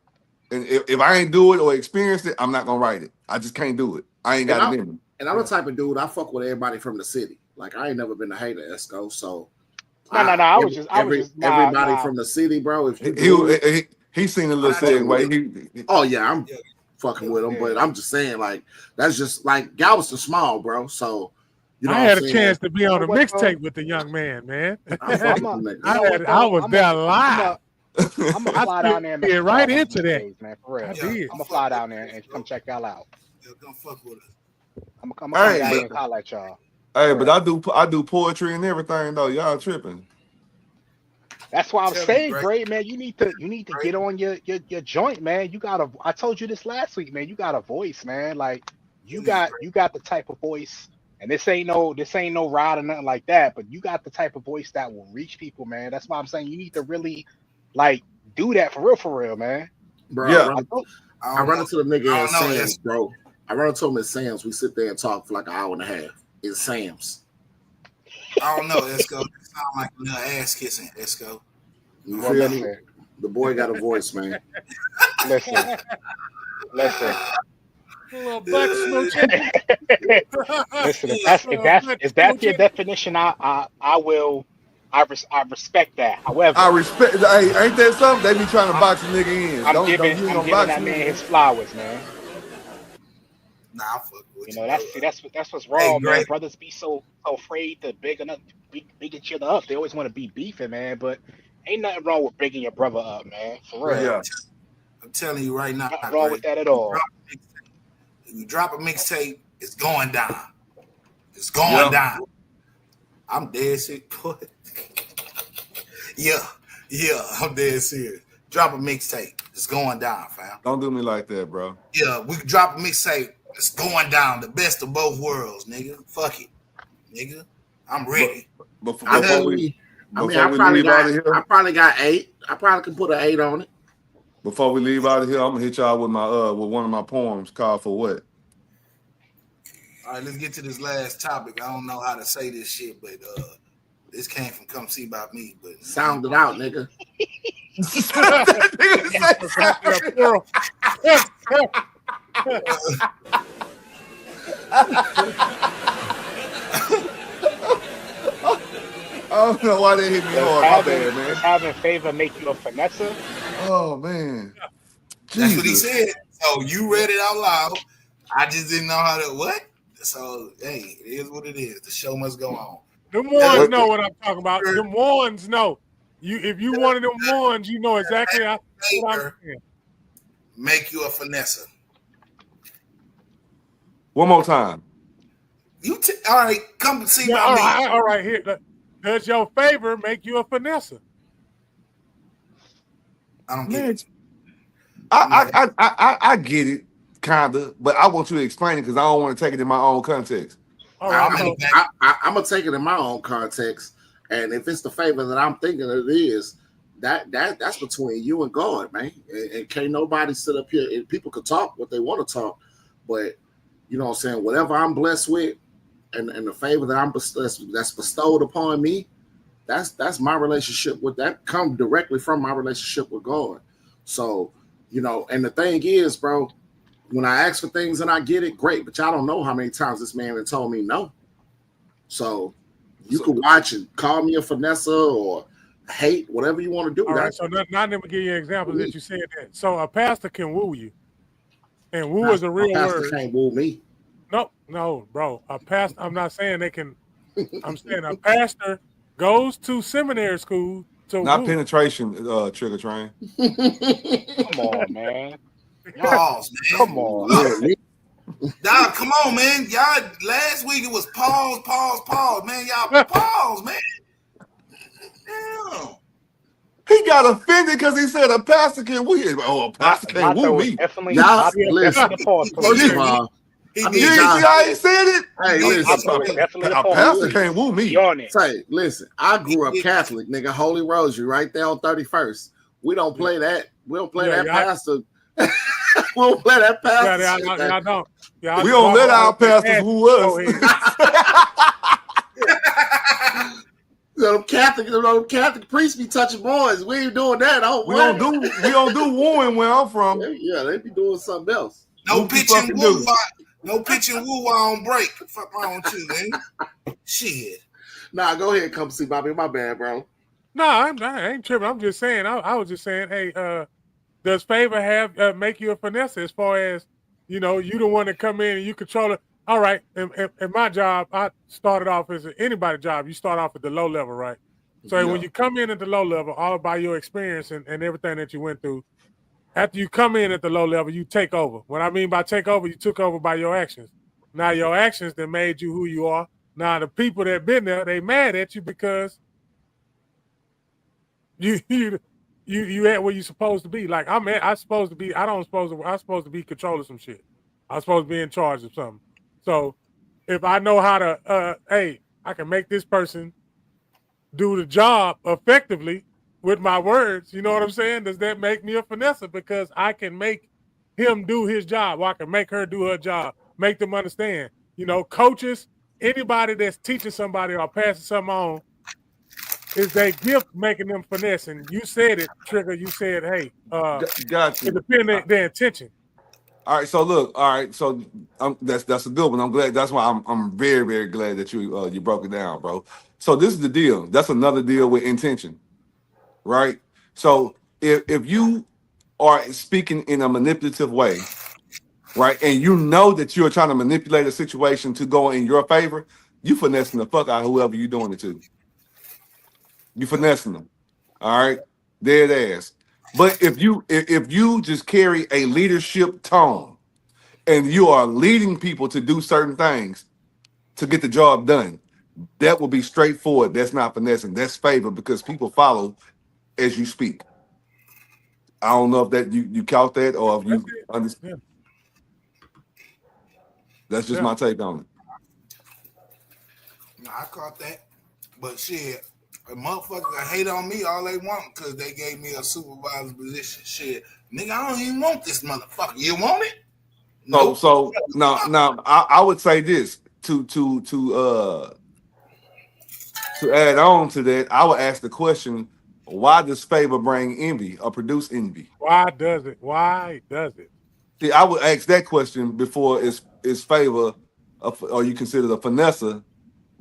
Speaker 5: and if I ain't do it or experience it, I'm not gonna write it. I just can't do it. I ain't got it in me.
Speaker 4: And I'm the type of dude, I fuck with everybody from the city. Like I ain't never been a hater, Esco. So everybody from the city, bro. If
Speaker 5: he's seen a little segue.
Speaker 4: I'm fucking with him, but I'm just saying, like, that's just like Galveston small, bro. So
Speaker 2: I had a chance to be on a mixtape with the young man. I was there live.
Speaker 3: I'm gonna fly down there and
Speaker 2: get right into that,
Speaker 3: man. For real, I'm gonna fly down there and come check y'all out.
Speaker 1: Come fuck with us.
Speaker 3: I'm gonna come down here and holler at y'all.
Speaker 5: Hey, but I do poetry and everything though. Y'all tripping.
Speaker 3: That's why I'm saying, great man. You need to get on your joint, man. I told you this last week, man. You got a voice, man. Like you got the type of voice, and this ain't no ride or nothing like that. But you got the type of voice that will reach people, man. That's why I'm saying you need to really like do that for real, man.
Speaker 4: Bro, yeah. I run into the nigga in Sam's, bro. I run into him at Sam's. We sit there and talk for like an hour and a half. It's Sam's.
Speaker 1: I don't know, Esco. It sound like a little ass kissing, Esco.
Speaker 4: You feel me? The boy got a voice, man.
Speaker 3: Listen.
Speaker 2: Little butt smooching.
Speaker 3: Listen, if that's your definition, I respect that. However,
Speaker 5: I respect. Hey, ain't that something? They be trying to box a nigga in.
Speaker 3: I'm giving that man his flowers, man.
Speaker 1: Nah, I fuck with
Speaker 3: you. That's what's wrong, man. Brothers be so afraid to big each other up. They always want to be beefing, man. But ain't nothing wrong with bigging your brother up, man. For real.
Speaker 5: Yeah.
Speaker 1: I'm telling you right now.
Speaker 3: Nothing wrong with that at all.
Speaker 1: You drop a mixtape, it's going down. It's going down. I'm dead serious. yeah, I'm dead serious. Drop a mixtape, it's going down, fam.
Speaker 5: Don't do me like that, bro.
Speaker 1: Yeah, we can drop a mixtape, it's going down. The best of both worlds, nigga. Fuck it, nigga. I'm ready.
Speaker 4: I probably got 8. I probably can put an 8 on it.
Speaker 5: Before we leave out of here, I'm gonna hit y'all with my with one of my poems called For What.
Speaker 1: All right, let's get to this last topic. I don't know how to say this shit, but this came from Come See About Me. But
Speaker 4: sound it out, nigga.
Speaker 5: I don't know why they hit me hard. My bad, man.
Speaker 3: Having favor make you a finesse?
Speaker 5: Oh man,
Speaker 1: that's what he said. So you read it out loud. I just didn't know how to what. So hey, it is what it is. The show must go on.
Speaker 2: Them ones know what I'm talking about. Them ones know. If you wanted them ones, you know exactly what I'm saying.
Speaker 1: Make you a finesse.
Speaker 5: One more time.
Speaker 1: All right, come see about me.
Speaker 2: All right, here. Does your favor make you a finesse?
Speaker 1: I don't get it.
Speaker 5: I get it, kinda, but I want you to explain it because I don't want to take it in my own context.
Speaker 2: All right,
Speaker 4: I'm gonna take it in my own context, and if it's the favor that I'm thinking it is, that's between you and God, man. And can't nobody sit up here. And people could talk what they want to talk, but you know what I'm saying. Whatever I'm blessed with, and the favor that that's bestowed upon me, that's my relationship with that. Come directly from my relationship with God. So, you know, and the thing is, bro, when I ask for things and I get it, great. But y'all don't know how many times this man had told me no. So you can watch and call me a finesse or hate, whatever you want to do.
Speaker 2: All right, so now let me give you an example that you said that. So a pastor can woo you. And woo is a real word. A pastor
Speaker 4: can't woo me.
Speaker 2: No, bro. A pastor, I'm not saying they can. I'm saying a pastor goes to seminary school to
Speaker 5: not
Speaker 2: woo.
Speaker 5: Penetration, Trigger Train.
Speaker 3: Come on, man.
Speaker 1: Pause, man.
Speaker 3: Come on.
Speaker 1: Dog, come on, man. Y'all, last week it was pause, man. Y'all pause, man. Damn.
Speaker 5: He got offended because he said a pastor can woo you. Oh, a pastor can't woo me.
Speaker 4: Y'all, listen.
Speaker 5: You see how he said it?
Speaker 4: Hey, listen.
Speaker 5: A pastor can't woo me.
Speaker 4: Say, listen. I grew up Catholic, nigga. Holy Rosary, right there on 31st. We don't play that. We don't play that pastor. We don't play that pastor.
Speaker 2: I don't.
Speaker 5: We don't let our pastors woo us.
Speaker 4: Them Catholic priests be touching boys. We ain't doing that.
Speaker 5: We don't do wooing where I'm from.
Speaker 4: Yeah, they be doing something else.
Speaker 1: No pitching woo. No pitching woo on break. Fuck wrong with you, man. Shit.
Speaker 4: Nah, go ahead. Come see Bobby. My bad, bro.
Speaker 2: No, I ain't tripping. I'm just saying. I was just saying. Hey, does favor have make you a finesse as far as you know? You the one that come in and you control it. All right. In my job, I started off as anybody's job. You start off at the low level, right? So when you come in at the low level, all by your experience and everything that you went through. After you come in at the low level, you take over. What I mean by take over, you took over by your actions. Now your actions that made you who you are. Now the people that been there, they mad at you because you at where you supposed to be. Like I'm supposed to be. I'm supposed to be controlling some shit. I'm supposed to be in charge of something. So if I know how to, I can make this person do the job effectively. With my words, you know what I'm saying? Does that make me a finesse? Because I can make him do his job, or I can make her do her job, make them understand. You know, coaches anybody that's teaching somebody or passing something on, is their gift making them finesse? And you said it, Trigger. You said, "Hey,
Speaker 5: got you."
Speaker 2: It depends on their intention.
Speaker 5: All right, so look, all right, so that's a good one. I'm glad. That's why I'm very, very glad that you broke it down, bro. So this is the deal. That's another deal with intention, right? So if you are speaking in a manipulative way, right, and you know that you're trying to manipulate a situation to go in your favor, you finessing the fuck out of whoever you're doing it to. You finessing them, all right, dead ass. But if you just carry a leadership tone and you are leading people to do certain things to get the job done, that will be straightforward. That's not finessing. That's favor because people follow as you speak. I don't know if that you caught that or if you understand. That's just my take on it.
Speaker 1: No, I caught that. But shit, a motherfucker can hate on me all they want because they gave me a supervisor position. Shit, nigga, I don't even want this motherfucker. You want it?
Speaker 5: No. So now I would say this to add on to that, I would ask the question, why does favor bring envy or produce envy?
Speaker 2: Why does it? Why does it?
Speaker 5: See, I would ask that question before it's favor or you consider the finesse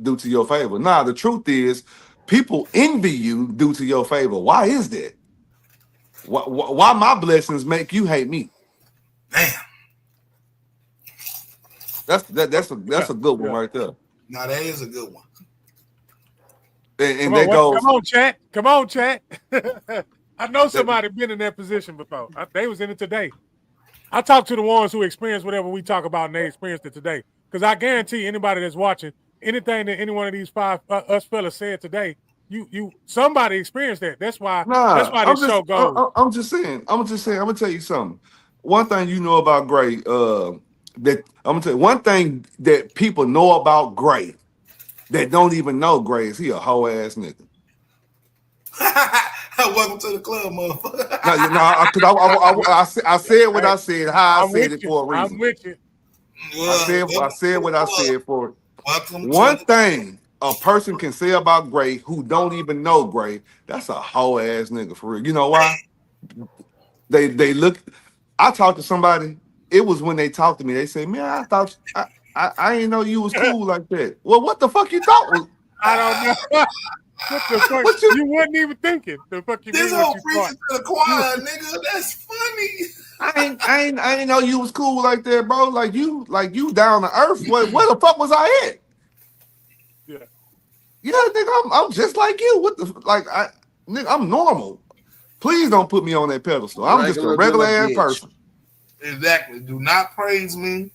Speaker 5: due to your favor. Nah, the truth is people envy you due to your favor. Why is that? Why my blessings make you hate me?
Speaker 1: Damn.
Speaker 5: That's a good one right there.
Speaker 1: No, that is a good one.
Speaker 5: And that goes.
Speaker 2: Come on, chat. I know somebody been in that position before. They was in it today. I talk to the ones who experienced whatever we talk about and they experienced it today. Because I guarantee anybody that's watching, anything that any one of these five us fellas said today, you somebody experienced that. That's why this show goes.
Speaker 5: I'm just saying. I'm gonna tell you something. One thing you know about Gray, that I'm gonna tell you one thing that people know about Gray that don't even know Gray is he a hoe ass nigga.
Speaker 1: Welcome to the club, motherfucker.
Speaker 5: Because I said what I said, how I said it for a reason.
Speaker 2: I'm with you.
Speaker 5: I said what I said for one thing a person can say about Gray who don't even know Gray, that's a hoe ass nigga for real. You know why? They look. I talked to somebody. It was when they talked to me. They said, "Man, I thought I didn't know you was cool like that." Well, what the fuck you thought was?
Speaker 2: I don't know. What the fuck? You wasn't even thinking. The fuck you
Speaker 1: this whole preaching to the choir, nigga. That's funny.
Speaker 5: I ain't know you was cool like that, bro. Like you down to earth. Where the fuck was I at? Yeah, nigga, I'm just like you. What the I'm normal. Please don't put me on that pedestal. I'm just a regular ass person.
Speaker 1: Exactly. Do not praise me.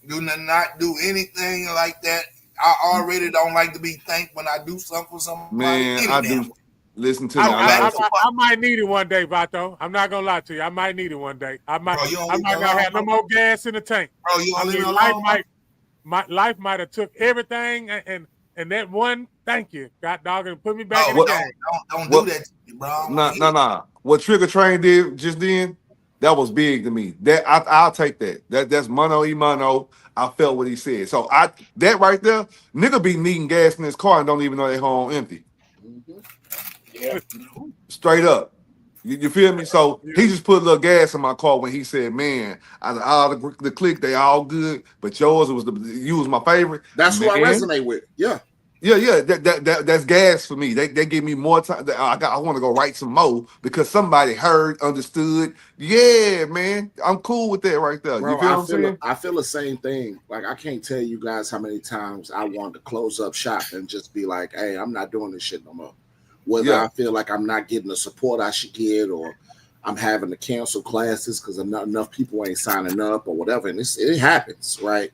Speaker 1: Do not do anything like that. I already don't like to be thanked when I do something for somebody.
Speaker 5: Man, I do. Listen to me.
Speaker 2: I might need it one day, Vato. I'm not gonna lie to you. I might need it one day. I might not have no more gas in the tank.
Speaker 1: Bro, you only life
Speaker 2: might have took everything and that one thank you, God dog, and put me back in the game.
Speaker 1: Don't do that to me, bro.
Speaker 5: Nah. What Trigger Train did just then, that was big to me. That I'll take that. That's mano y mano. I felt what he said. So that right there, nigga be needing gas in his car and don't even know they home empty.
Speaker 3: Yeah.
Speaker 5: Straight up. You feel me? So he just put a little gas in my car when he said, "Man, out of all the clique, they all good, but yours was my favorite."
Speaker 4: That's who I resonate with. Yeah.
Speaker 5: Yeah. That's gas for me. They give me more time. I want to go write some more because somebody heard, understood. Yeah, man, I'm cool with that right there.
Speaker 4: Bro,
Speaker 5: you feel what I'm saying?
Speaker 4: I feel the same thing. Like I can't tell you guys how many times I wanted to close up shop and just be like, "Hey, I'm not doing this shit no more." Whether I feel like I'm not getting the support I should get, or I'm having to cancel classes because enough people ain't signing up or whatever, and it happens, right?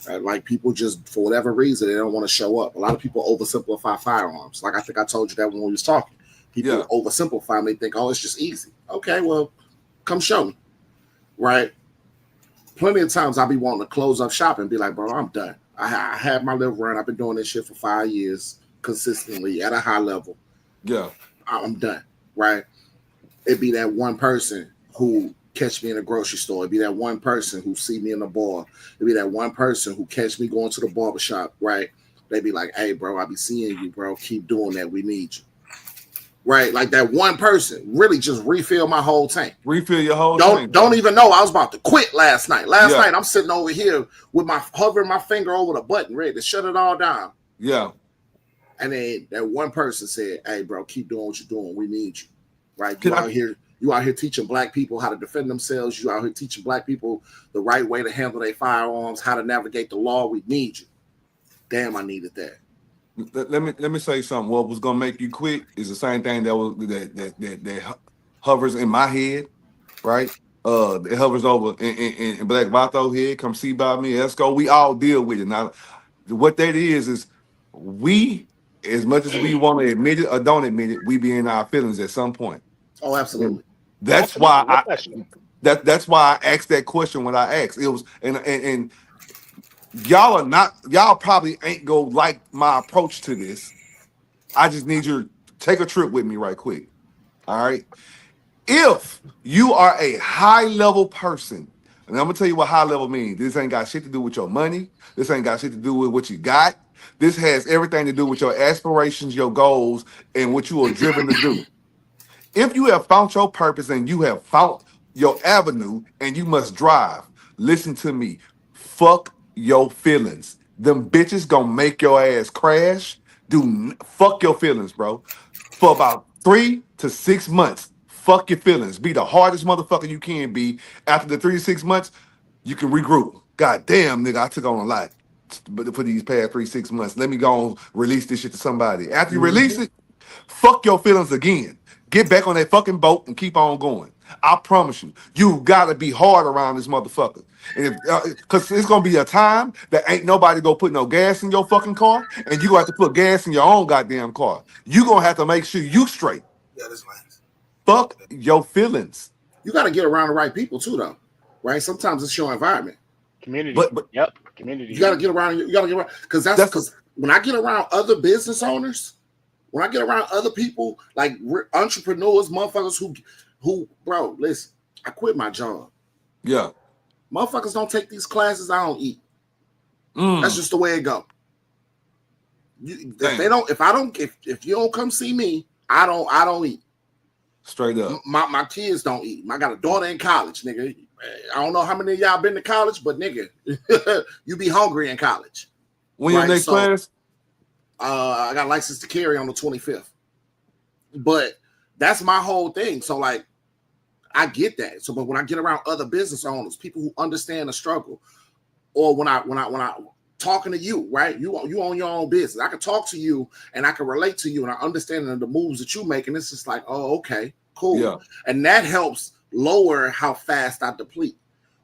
Speaker 4: Like people just, for whatever reason, they don't want to show up. A lot of people oversimplify firearms. Like I think I told you that when we was talking. People oversimplify and they think, oh, it's just easy. Okay, well, come show me. Right? Plenty of times I'll be wanting to close up shop and be like, bro, I'm done. I had my little run. I've been doing this shit for 5 years consistently at a high level.
Speaker 5: Yeah.
Speaker 4: I'm done. Right? It'd be that one person who catch me in a grocery store. It'd be that one person who see me in the bar. It'd be that one person who catch me going to the barbershop, right? they be like, "Hey, bro, I be seeing you, bro. Keep doing that. We need you." Right, like that one person really just refill my whole tank.
Speaker 5: Refill your whole
Speaker 4: tank. Don't even know I was about to quit last night. Last night I'm sitting over here with hovering my finger over the button, ready to shut it all down.
Speaker 5: Yeah.
Speaker 4: And then that one person said, "Hey, bro, keep doing what you're doing. We need you." Right? You out here teaching black people how to defend themselves. You out here teaching black people the right way to handle their firearms, how to navigate the law. We need you. Damn, I needed that.
Speaker 5: Let me say something. What was gonna make you quit is the same thing that hovers in my head, right? It hovers over in Black Vato head. Come see by me, Esco. We all deal with it. Now, what that is we, as much as we want to admit it or don't admit it, we be in our feelings at some point.
Speaker 4: Oh, absolutely.
Speaker 5: And that's why that's why I asked that question when I asked. It was and y'all probably ain't go like my approach to this. I just need you to take a trip with me right quick. All right. If you are a high level person, and I'm gonna tell you what high level means. This ain't got shit to do with your money. This ain't got shit to do with what you got. This has everything to do with your aspirations, your goals, and what you are driven to do. If you have found your purpose and you have found your avenue and you must drive, listen to me. Fuck your feelings. Them bitches gonna make your ass crash. Fuck your feelings, bro. For about 3 to 6 months, fuck your feelings. Be the hardest motherfucker you can be. After the 3 to 6 months, you can regroup. God damn, nigga, I took on a lot. But for these past 3 to 6 months, let me go and release this shit to somebody. After you release it, fuck your feelings again. Get back on that fucking boat and keep on going. I promise you, you gotta be hard around this motherfucker. And because it's gonna be a time that ain't nobody gonna put no gas in your fucking car, and you gonna have to put gas in your own goddamn car. You gonna have to make sure you straight.
Speaker 1: Yeah, that's nice.
Speaker 5: Fuck your feelings.
Speaker 4: You gotta get around the right people too, though. Right? Sometimes it's your environment.
Speaker 3: Community. Community.
Speaker 4: You gotta get around. Because because when I get around other business owners, when I get around other people like entrepreneurs, motherfuckers who, bro, listen, I quit my job.
Speaker 5: Yeah.
Speaker 4: Motherfuckers don't take these classes, I don't eat. That's just the way it go. If you don't come see me, I don't eat.
Speaker 5: Straight up.
Speaker 4: My kids don't eat. I got a daughter in college, nigga. I don't know how many of y'all been to college, but nigga, you be hungry in college.
Speaker 5: When your next class?
Speaker 4: I got license to carry on the 25th. But that's my whole thing. So like, I get that. So, but when I get around other business owners, people who understand the struggle, or when I talking to you, right? You own your own business. I can talk to you and I can relate to you and I understand the moves that you make. And it's just like, oh, okay, cool. Yeah. And that helps lower how fast I deplete.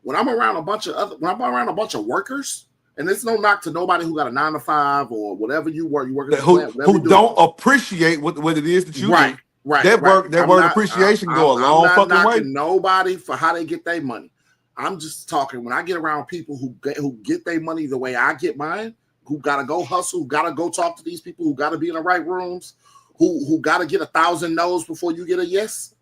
Speaker 4: When I'm around a bunch of workers, and there's no knock to nobody who got a 9 to 5 or whatever you work,
Speaker 5: who don't appreciate what it is that you do.
Speaker 4: Right.
Speaker 5: That word appreciation go a long fucking way.
Speaker 4: I'm not knocking nobody for how they get their money. I'm just talking when I get around people who get their money the way I get mine, who gotta go hustle, who gotta go talk to these people, who gotta be in the right rooms, who gotta get 1,000 no's before you get a yes.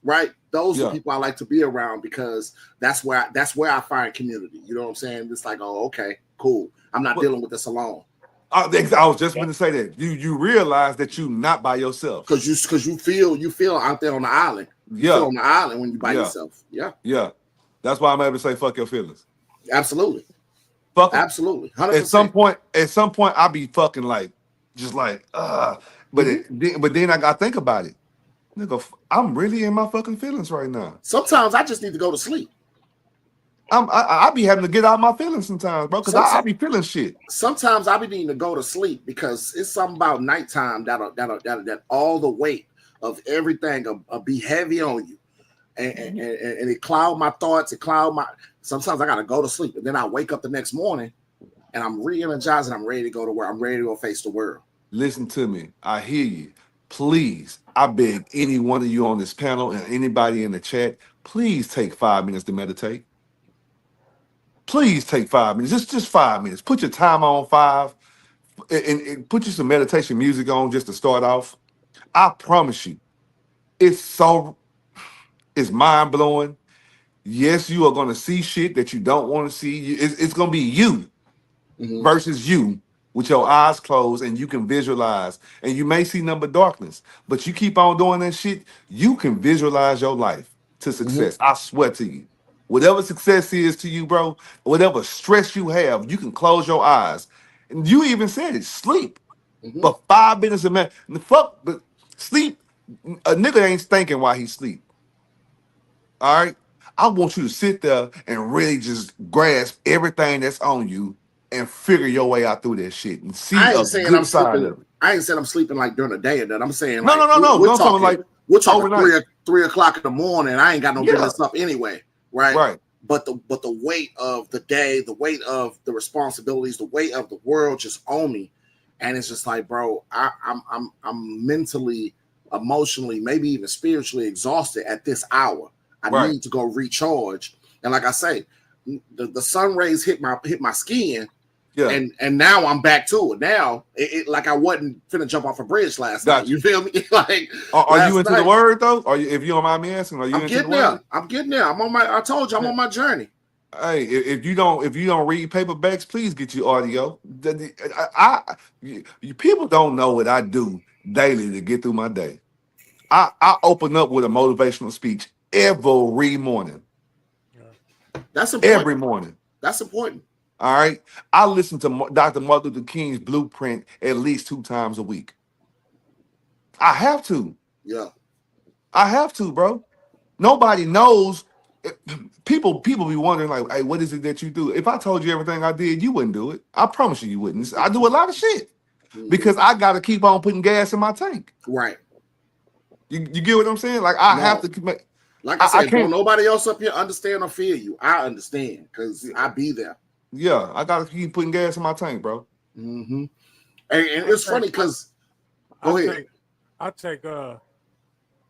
Speaker 4: Right? Those are people I like to be around because that's where I find community. You know what I'm saying? It's like, oh, okay, cool. I'm not dealing with this alone.
Speaker 5: I was just going to say that you realize that you're not by yourself
Speaker 4: because you feel out there on the island. You feel on the island when you by yourself. Yeah.
Speaker 5: That's why I'm able to say fuck your feelings.
Speaker 4: Absolutely.
Speaker 5: Fuck
Speaker 4: absolutely.
Speaker 5: 100%. At some point, I'll be fucking like, just like, but then I got to think about it. Nigga, I'm really in my fucking feelings right now.
Speaker 4: Sometimes I just need to go to sleep.
Speaker 5: I be having to get out my feelings sometimes, bro, because I be feeling shit.
Speaker 4: Sometimes I be needing to go to sleep because it's something about nighttime that all the weight of everything will be heavy on you, and it cloud my thoughts. Sometimes I gotta go to sleep, and then I wake up the next morning, and I'm re-energized and I'm ready to go to work. I'm ready to go face the world.
Speaker 5: Listen to me. I hear you. Please, I beg any one of you on this panel and anybody in the chat, please take 5 minutes to meditate. Please take 5 minutes, just 5 minutes. Put your time on 5 and put you some meditation music on just to start off. I promise you, it's mind-blowing. Yes, you are going to see shit that you don't want to see. It's going to be you versus you with your eyes closed and you can visualize. And you may see number darkness, but you keep on doing that shit, you can visualize your life to success. I swear to you. Whatever success is to you, bro, whatever stress you have, you can close your eyes. And you even said it, sleep. But 5 minutes a minute. Fuck, but sleep. A nigga ain't thinking while he sleep. All right. I want you to sit there and really just grasp everything that's on you and figure your way out through that shit and see
Speaker 4: I
Speaker 5: a
Speaker 4: ain't saying
Speaker 5: good
Speaker 4: I'm
Speaker 5: side
Speaker 4: sleeping.
Speaker 5: of it.
Speaker 4: I ain't saying I'm sleeping like during the day or that. I'm saying
Speaker 5: No,
Speaker 4: like
Speaker 5: no.
Speaker 4: we're
Speaker 5: talking like
Speaker 4: we're talking
Speaker 5: overnight.
Speaker 4: 3 o'clock in the morning. I ain't got no business up anyway, right?
Speaker 5: Right.
Speaker 4: But the weight of the day, the weight of the responsibilities, the weight of the world just on me, and it's just like, bro, I'm mentally, emotionally, maybe even spiritually exhausted at this hour. I need to go recharge, and like I say, the sun rays hit my skin. Yeah. And now I'm back to it. Now it like I wasn't finna jump off a bridge last night. You feel me? Like,
Speaker 5: are you into the word though? Are you, if you don't mind me asking, are you into the word?
Speaker 4: I'm getting there. I told you I'm on my journey.
Speaker 5: Hey, if you don't read paperbacks, please get your audio. People don't know what I do daily to get through my day. I open up with a motivational speech every morning.
Speaker 4: That's important.
Speaker 5: Every morning.
Speaker 4: That's important.
Speaker 5: All right. I listen to Dr. Martin Luther King's Blueprint at least 2 times a week. I have to.
Speaker 4: Yeah.
Speaker 5: I have to, bro. Nobody knows. People be wondering, like, hey, what is it that you do? If I told you everything I did, you wouldn't do it. I promise you wouldn't. I do a lot of shit because I got to keep on putting gas in my tank.
Speaker 4: Right.
Speaker 5: You get what I'm saying? Like, I have to make.
Speaker 4: Like I said, don't nobody else up here understand or feel you. I understand because I be there.
Speaker 5: Yeah, I gotta keep putting gas in my tank, bro.
Speaker 4: Mm-hmm. And it's funny because go ahead.
Speaker 2: I take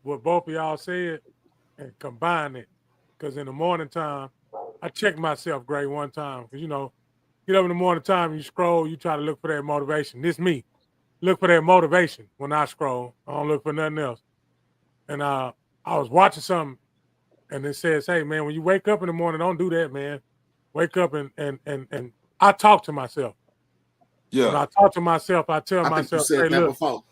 Speaker 2: what both of y'all said and combine it. Because in the morning time, I check myself, Gray, one time. Because, get up in the morning time, you scroll, you try to look for that motivation. This me. Look for that motivation when I scroll. I don't look for nothing else. And I was watching something, and it says, hey, man, when you wake up in the morning, don't do that, man. Wake up and I talk to myself. Yeah. When I talk to myself, I tell myself, hey, look,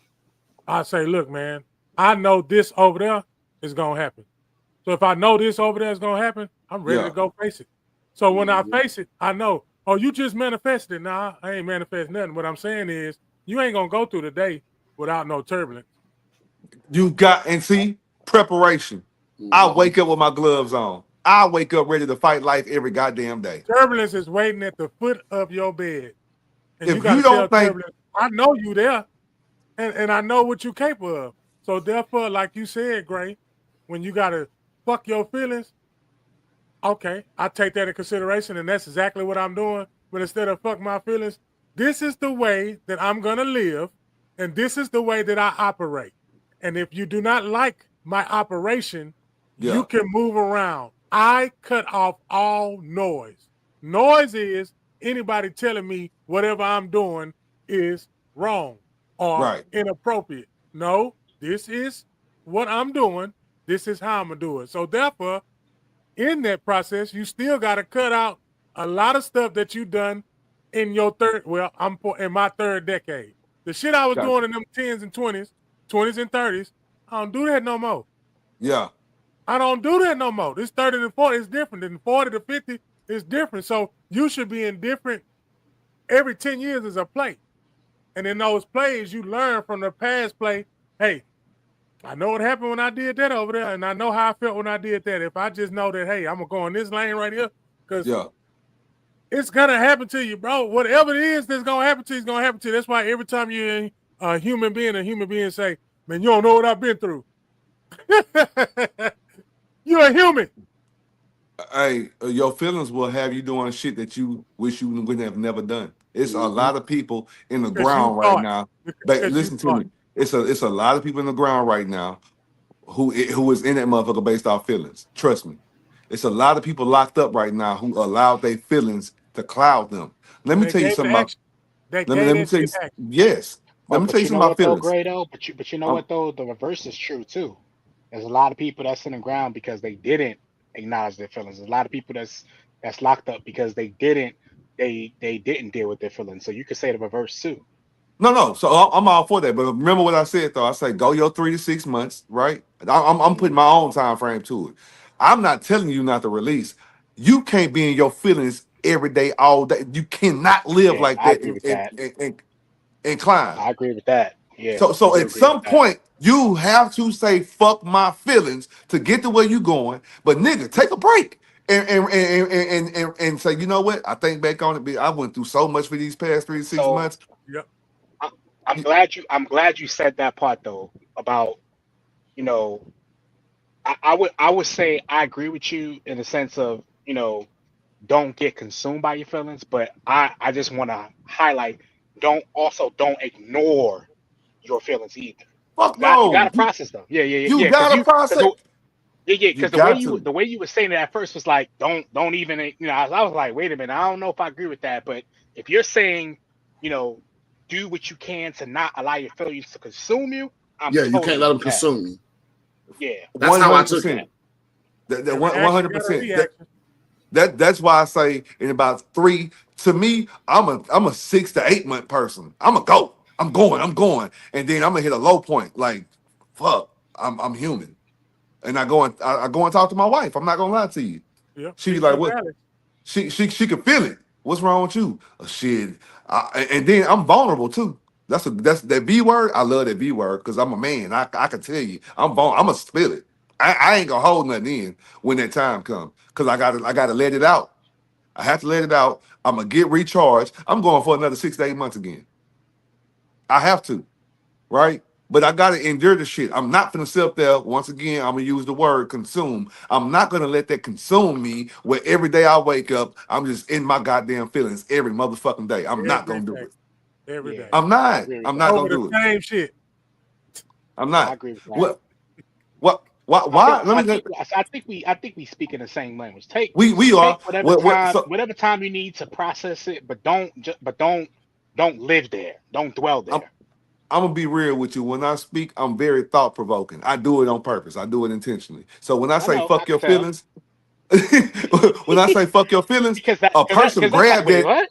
Speaker 2: I say, look, man, I know this over there is going to happen. So if I know this over there is going to happen, I'm ready to go face it. So when I face it, I know, oh, you just manifested it. Nah, I ain't manifest nothing. What I'm saying is you ain't going to go through the day without no turbulence.
Speaker 5: You got, and see, preparation. I wake up with my gloves on. I wake up ready to fight life every goddamn day.
Speaker 2: Turbulence is waiting at the foot of your bed. And
Speaker 5: if you don't think,
Speaker 2: I know you there, and I know what you're capable of. So therefore, like you said, Gray, when you got to fuck your feelings, okay, I take that in consideration, and that's exactly what I'm doing. But instead of fuck my feelings, this is the way that I'm going to live, and this is the way that I operate. And if you do not like my operation, you can move around. I cut off all noise. Noise is anybody telling me whatever I'm doing is wrong or inappropriate. No, this is what I'm doing. This is how I'm going to do it. So therefore, in that process, you still got to cut out a lot of stuff that you done in your I'm in my third decade. The shit I was doing in them 10s and 20s and 30s, I don't do that no more.
Speaker 5: Yeah.
Speaker 2: I don't do that no more. This 30 to 40 is different. Than 40 to 50 is different. So you should be in different. Every 10 years is a play. And in those plays, you learn from the past play, hey, I know what happened when I did that over there, and I know how I felt when I did that. If I just know that, hey, I'm going to go in this lane right here, because it's going to happen to you, bro. Whatever it is that's going to happen to you is going to happen to you. That's why every time you're a human being say, man, you don't know what I've been through. You're a human.
Speaker 5: Hey, your feelings will have you doing shit that you wish you wouldn't have never done. It's a lot of people in the ground right now. Listen to me. It's a lot of people in the ground right now who is in that motherfucker based off feelings. Trust me. It's a lot of people locked up right now who allowed their feelings to cloud them. Let me tell you something about. Let me tell you. Yes. Let me tell you something about feelings.
Speaker 3: But you know what though? The reverse is true too. There's a lot of people that's in the ground because they didn't acknowledge their feelings. There's a lot of people that's locked up because they didn't they didn't deal with their feelings. So you could say the reverse too.
Speaker 5: No. So I'm all for that. But remember what I said though. I say go your 3 to 6 months, right? I'm putting my own time frame to it. I'm not telling you not to release. You can't be in your feelings every day, all day. You cannot live
Speaker 3: Yeah,
Speaker 5: like
Speaker 3: I
Speaker 5: that
Speaker 3: agree with that.
Speaker 5: and climb.
Speaker 3: I agree with that. Yeah,
Speaker 5: So
Speaker 3: I do
Speaker 5: at
Speaker 3: agree with
Speaker 5: some
Speaker 3: that.
Speaker 5: point, you have to say fuck my feelings to get to where you going. But nigga, take a break and say, you know what? I think back on it. I went through so much for these past 3 to 6
Speaker 3: So
Speaker 5: months.
Speaker 2: Yep.
Speaker 3: I'm glad you said that part though about, you know, I would say I agree with you in the sense of, you know, don't get consumed by your feelings, but I just want to highlight, don't ignore your feelings either.
Speaker 5: Fuck
Speaker 3: You got
Speaker 5: no.
Speaker 3: to process them.
Speaker 5: You
Speaker 3: Because
Speaker 5: gotta process. You
Speaker 3: because
Speaker 5: got to.
Speaker 3: the way you were saying it at first was like, don't even, you know, I was like, wait a minute, I don't know if I agree with that, but if you're saying, you know, do what you can to not allow your feelings to consume you, I'm
Speaker 4: Yeah, you can't
Speaker 3: totally
Speaker 4: let them
Speaker 3: with that.
Speaker 4: consume you.
Speaker 3: Yeah,
Speaker 4: That's how I took
Speaker 5: 100%.
Speaker 4: it.
Speaker 5: That
Speaker 2: Every action got a
Speaker 5: 100%.
Speaker 2: reaction.
Speaker 5: That's why I say in about 3. To me, I'm a 6 to 8 month person. I'm a go. I'm going, and then I'm gonna hit a low point. Like, fuck, I'm human, and I go and talk to my wife. I'm not gonna lie to you.
Speaker 2: Yep.
Speaker 5: She be
Speaker 2: Peaks
Speaker 5: like,
Speaker 2: and
Speaker 5: what?
Speaker 2: valleys.
Speaker 5: She can feel it. What's wrong with you? Oh, shit. And then I'm vulnerable too. That's that B word. I love that B word because I'm a man. I can tell you, I'm vulnerable. I'm gonna spill it. I ain't gonna hold nothing in when that time comes because I gotta let it out. I have to let it out. I'm gonna get recharged. I'm going for another 6 to 8 months again. I have to, right? But I gotta endure the shit. I'm not gonna sit up there. Once again, I'm gonna use the word consume. I'm not gonna let that consume me where every day I wake up, I'm just in my goddamn feelings every motherfucking day. I'm not
Speaker 2: Every
Speaker 5: gonna do
Speaker 2: day.
Speaker 5: it.
Speaker 2: Every
Speaker 3: yeah,
Speaker 2: day.
Speaker 5: I'm
Speaker 3: I
Speaker 5: not.
Speaker 3: agree with
Speaker 5: I'm
Speaker 3: that.
Speaker 5: not
Speaker 2: Over
Speaker 5: gonna
Speaker 2: the
Speaker 5: do it.
Speaker 2: same shit.
Speaker 5: I'm
Speaker 3: I
Speaker 5: not.
Speaker 3: agree with that.
Speaker 5: Why? Let me.
Speaker 3: I think we speak in the same language.
Speaker 5: We
Speaker 3: Take
Speaker 5: are. So
Speaker 3: whatever time you need to process it, but don't live there. Don't dwell
Speaker 5: I'm
Speaker 3: there.
Speaker 5: I'm gonna be real with you. When I speak, I'm very thought provoking. I do it on purpose. I do it intentionally. So when I
Speaker 3: I
Speaker 5: say
Speaker 3: know, I
Speaker 5: fuck
Speaker 3: can
Speaker 5: your
Speaker 3: tell.
Speaker 5: feelings, when I say fuck your feelings, a person
Speaker 3: That's like,
Speaker 5: grab
Speaker 3: wait,
Speaker 5: that.
Speaker 3: what?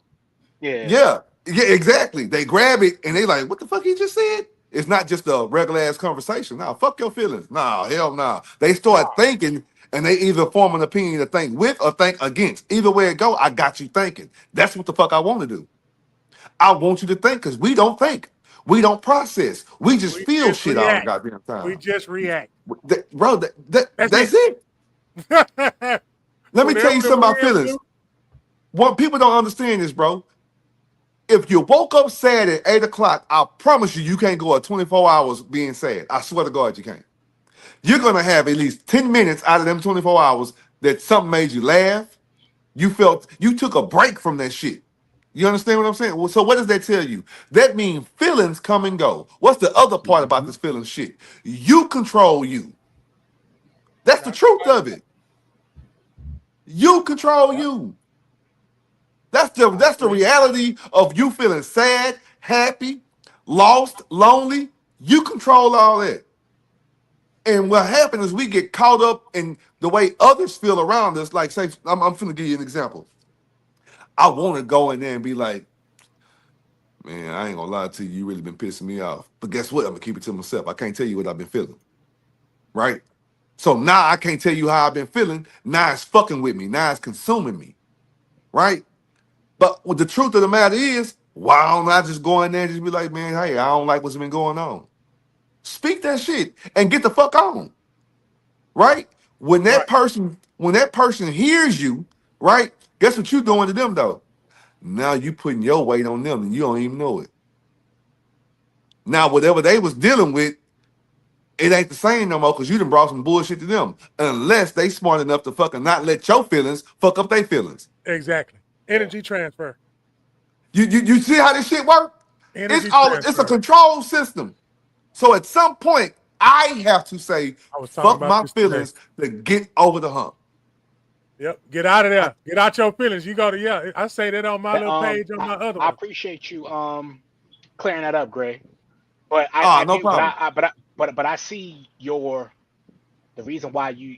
Speaker 3: Yeah.
Speaker 5: Yeah, exactly. They grab it and they like, what the fuck he just said? It's not just a regular ass conversation. Nah, fuck your feelings. Nah, hell nah. They
Speaker 2: Nah.
Speaker 5: start thinking and they either form an opinion to think with or think against. Either way it go, I got you thinking. That's what the fuck I want to do. I want you to think because we don't think. We don't process. We just
Speaker 2: We
Speaker 5: feel
Speaker 2: just
Speaker 5: shit all the
Speaker 2: react.
Speaker 5: goddamn
Speaker 2: We
Speaker 5: time.
Speaker 2: just react.
Speaker 5: Bro,
Speaker 2: That's
Speaker 5: that's
Speaker 2: it.
Speaker 5: it. Let me tell
Speaker 2: Whatever
Speaker 5: you
Speaker 2: the
Speaker 5: something about
Speaker 2: wind
Speaker 5: feelings.
Speaker 2: do.
Speaker 5: What people don't understand is, bro, if you woke up sad at 8 o'clock, I promise you, you can't go at 24 hours being sad. I swear to God, you can't. You're going to have at least 10 minutes out of them 24 hours that something made you laugh. You felt you took a break from that shit. You understand what I'm saying? Well, so what does that tell you? That means feelings come and go. What's the other part about this feeling shit? You control you. That's the
Speaker 2: Not
Speaker 5: truth
Speaker 2: nobody
Speaker 5: of
Speaker 2: else.
Speaker 5: it. You control
Speaker 2: Yep.
Speaker 5: you.
Speaker 2: I
Speaker 5: That's the
Speaker 2: agree.
Speaker 5: reality of you feeling sad, happy, lost, lonely. You control all that. And what happens is we get caught up in the way others feel around us. Like, say, I'm finna give you an example. I want to go in there and be like, man, I ain't gonna lie to you, you really been pissing me off. But guess what? I'm gonna keep it to myself. I can't tell you what I've been feeling. Right? So now I can't tell you how I've been feeling. Now it's fucking with me. Now it's consuming me. Right? But what the truth of the matter is, why don't I just go in there and just be like, man, hey, I don't like what's been going on. Speak that shit and get the fuck on. Right?
Speaker 2: Right.
Speaker 5: When that person hears you, right? Guess what you doing to them though? Now you putting your weight on them and you don't even know it. Now whatever they was dealing with, it ain't the same no more because you done brought some bullshit to them. Unless they smart enough to fucking not let your feelings fuck up their feelings.
Speaker 2: Exactly. Energy transfer.
Speaker 5: You see how this shit work?
Speaker 2: Energy
Speaker 5: It's a
Speaker 2: transfer.
Speaker 5: control system. So at some point, I have to say,
Speaker 2: I was talking
Speaker 5: fuck
Speaker 2: about
Speaker 5: my
Speaker 2: this today.
Speaker 5: feelings to get over the hump.
Speaker 2: Yep. Get out of there. Get out your feelings. You go to, yeah. I say that on my
Speaker 3: That,
Speaker 2: little page on my other
Speaker 3: I
Speaker 2: one.
Speaker 3: appreciate you clearing that up, Gray. But
Speaker 5: Ah,
Speaker 3: I
Speaker 5: no
Speaker 3: do, but
Speaker 5: problem.
Speaker 3: I see the reason why you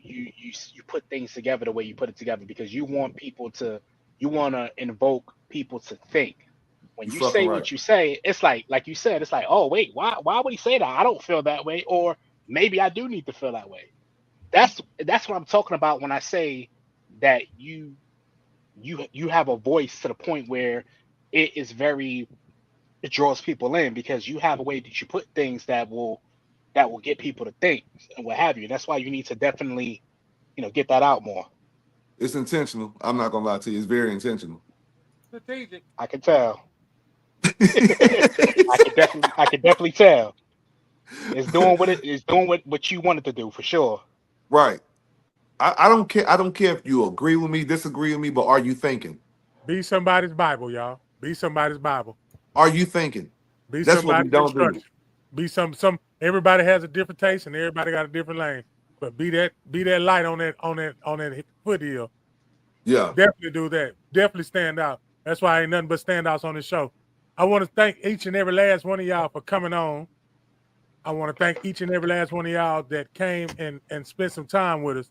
Speaker 3: put things together the way you put it together because you want people to you want to invoke people to think. When
Speaker 5: You
Speaker 3: you
Speaker 5: fucking
Speaker 3: say
Speaker 5: right.
Speaker 3: what you say, it's like you said, it's like, oh wait, why would he say that? I don't feel that way, or maybe I do need to feel that way. That's what I'm talking about when I say that you have a voice to the point where it draws people in because you have a way that you put things that will get people to think and what have you. That's why you need to definitely, get that out more.
Speaker 5: It's intentional. I'm not gonna lie to you. It's very intentional.
Speaker 2: Strategic.
Speaker 3: I can tell. I can definitely tell. It's doing what you wanted to do for sure.
Speaker 5: Right. I don't care. I don't care if you agree with me, disagree with me, but are you thinking?
Speaker 2: Be somebody's Bible, y'all. Be somebody's Bible.
Speaker 5: Are you thinking?
Speaker 2: Be
Speaker 5: That's what we
Speaker 2: somebody's
Speaker 5: don't do.
Speaker 2: instruction. Be some. Everybody has a different taste, and everybody got a different lane. But be that light on that foothill.
Speaker 5: Yeah.
Speaker 2: Definitely do that. Definitely stand out. That's why ain't nothing but standouts on this show. I want to thank each and every last one of y'all for coming on. I want to thank each and every last one of y'all that came and spent some time with us.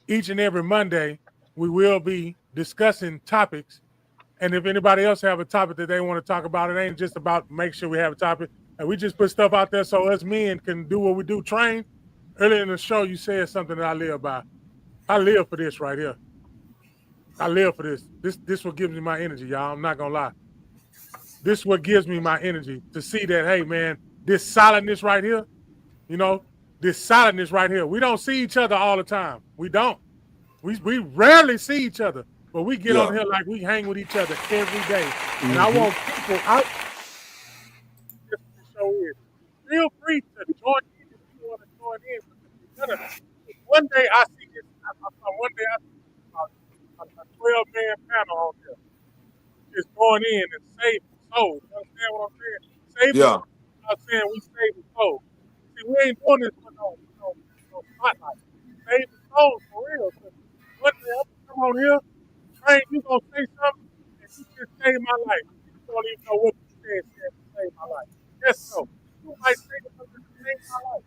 Speaker 2: Each and every Monday, we will be discussing topics. And if anybody else have a topic that they want to talk about, it ain't just about make sure we have a topic. And we just put stuff out there so us men can do what we do, train. Earlier in the show, you said something that I live by. I live for this right here. I live for this. This what gives me my energy, y'all. I'm not gonna lie. This what gives me my energy to see that, hey man, this solidness right here, this solidness right here. We don't see each other all the time. We don't. We rarely see each other, but we get on here like we hang with each other every day. Mm-hmm. And I want people out. This show is. Feel free to join in if you want to join in. One day I see this. One day I see a 12-man panel on there just going in and saving souls. You understand what I'm saying? Saving. I'm saying we saving souls. See, we ain't doing this for no spotlight. Saving souls for real. One day I'm gonna come on here, Train, you gonna say something, and you just saved my life. You don't even know what you said to save my life. Yes, so. You might say something to save my life.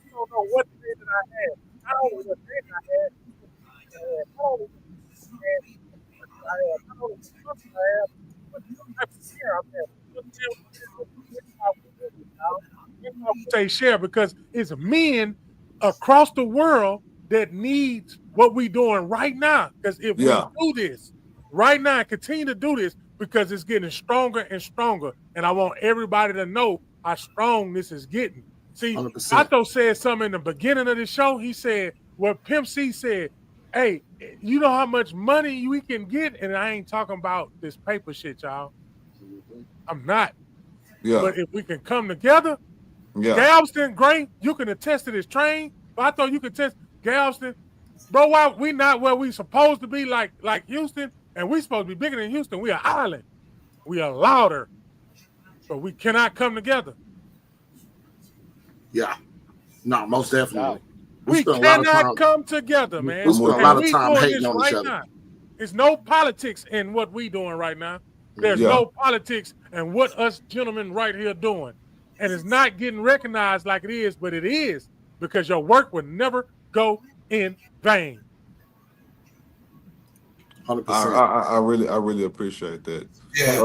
Speaker 2: You don't know what sin that I had. Not only what sin I had, not only what I had, not only what something I had, but what type of care I had. Say share because it's men across the world that needs what we doing right now. Because if we do this right now and continue to do this, because it's getting stronger and stronger, and I want everybody to know how strong this is getting. See, 100%. Otto said something in the beginning of the show. He said, what Pimp C said, hey, you know how much money we can get? And I ain't talking about this paper shit, y'all. I'm not. Yeah. But if we can come together, Galveston, Gray, you can attest to this. Train. I thought you could test Galveston. Bro, why we not where we supposed to be like Houston, and we supposed to be bigger than Houston. We are island. We are louder. But we cannot come together.
Speaker 4: Yeah. No, most definitely.
Speaker 2: We cannot come together, man.
Speaker 4: We spend a lot of time hating on each other.
Speaker 2: Now. There's no politics in what we doing right now. There's no politics in what us gentlemen right here doing. And it's not getting recognized like it is, but it is because your work would never go in vain.
Speaker 4: 100%.
Speaker 5: I really appreciate that.
Speaker 1: Yeah,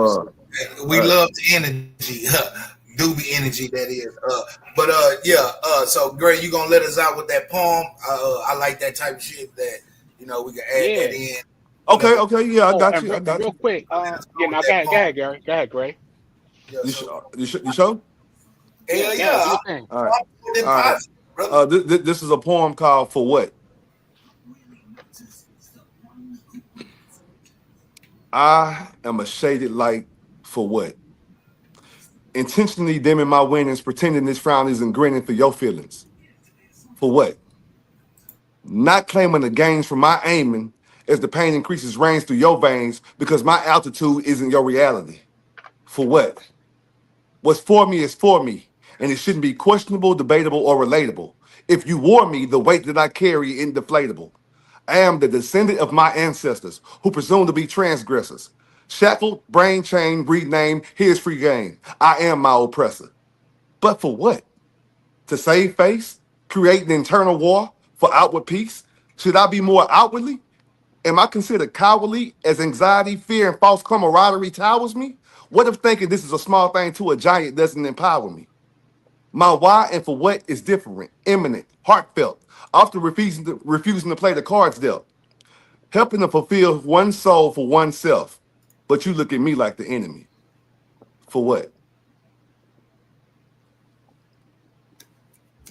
Speaker 1: we love the energy, doobie energy that is. So Gray, you gonna let us out with that poem? I like that type of shit that we can add that in.
Speaker 5: Okay, yeah, I got you. I got
Speaker 3: real
Speaker 5: you.
Speaker 3: Quick, go ahead, Gary. Go ahead, Gray.
Speaker 5: You show?
Speaker 1: Yeah.
Speaker 5: All right. This is a poem called "For What." I am a shaded light for what? Intentionally dimming my winnings, pretending this frown isn't grinning for your feelings. For what? Not claiming the gains from my aiming as the pain increases rains through your veins because my altitude isn't your reality. For what? What's for me is for me, and it shouldn't be questionable, debatable, or relatable. If you wore me, the weight that I carry isn't deflatable. I am the descendant of my ancestors who presume to be transgressors. Shackled, brain chain, rename, here's free game. I am my oppressor. But for what? To save face? Create an internal war for outward peace? Should I be more outwardly? am I considered cowardly as anxiety, fear, and false camaraderie towers me? What if thinking this is a small thing to a giant doesn't empower me? My why and for what is different, imminent, heartfelt, often refusing to play the cards dealt, helping to fulfill one soul for oneself. But you look at me like the enemy. For what?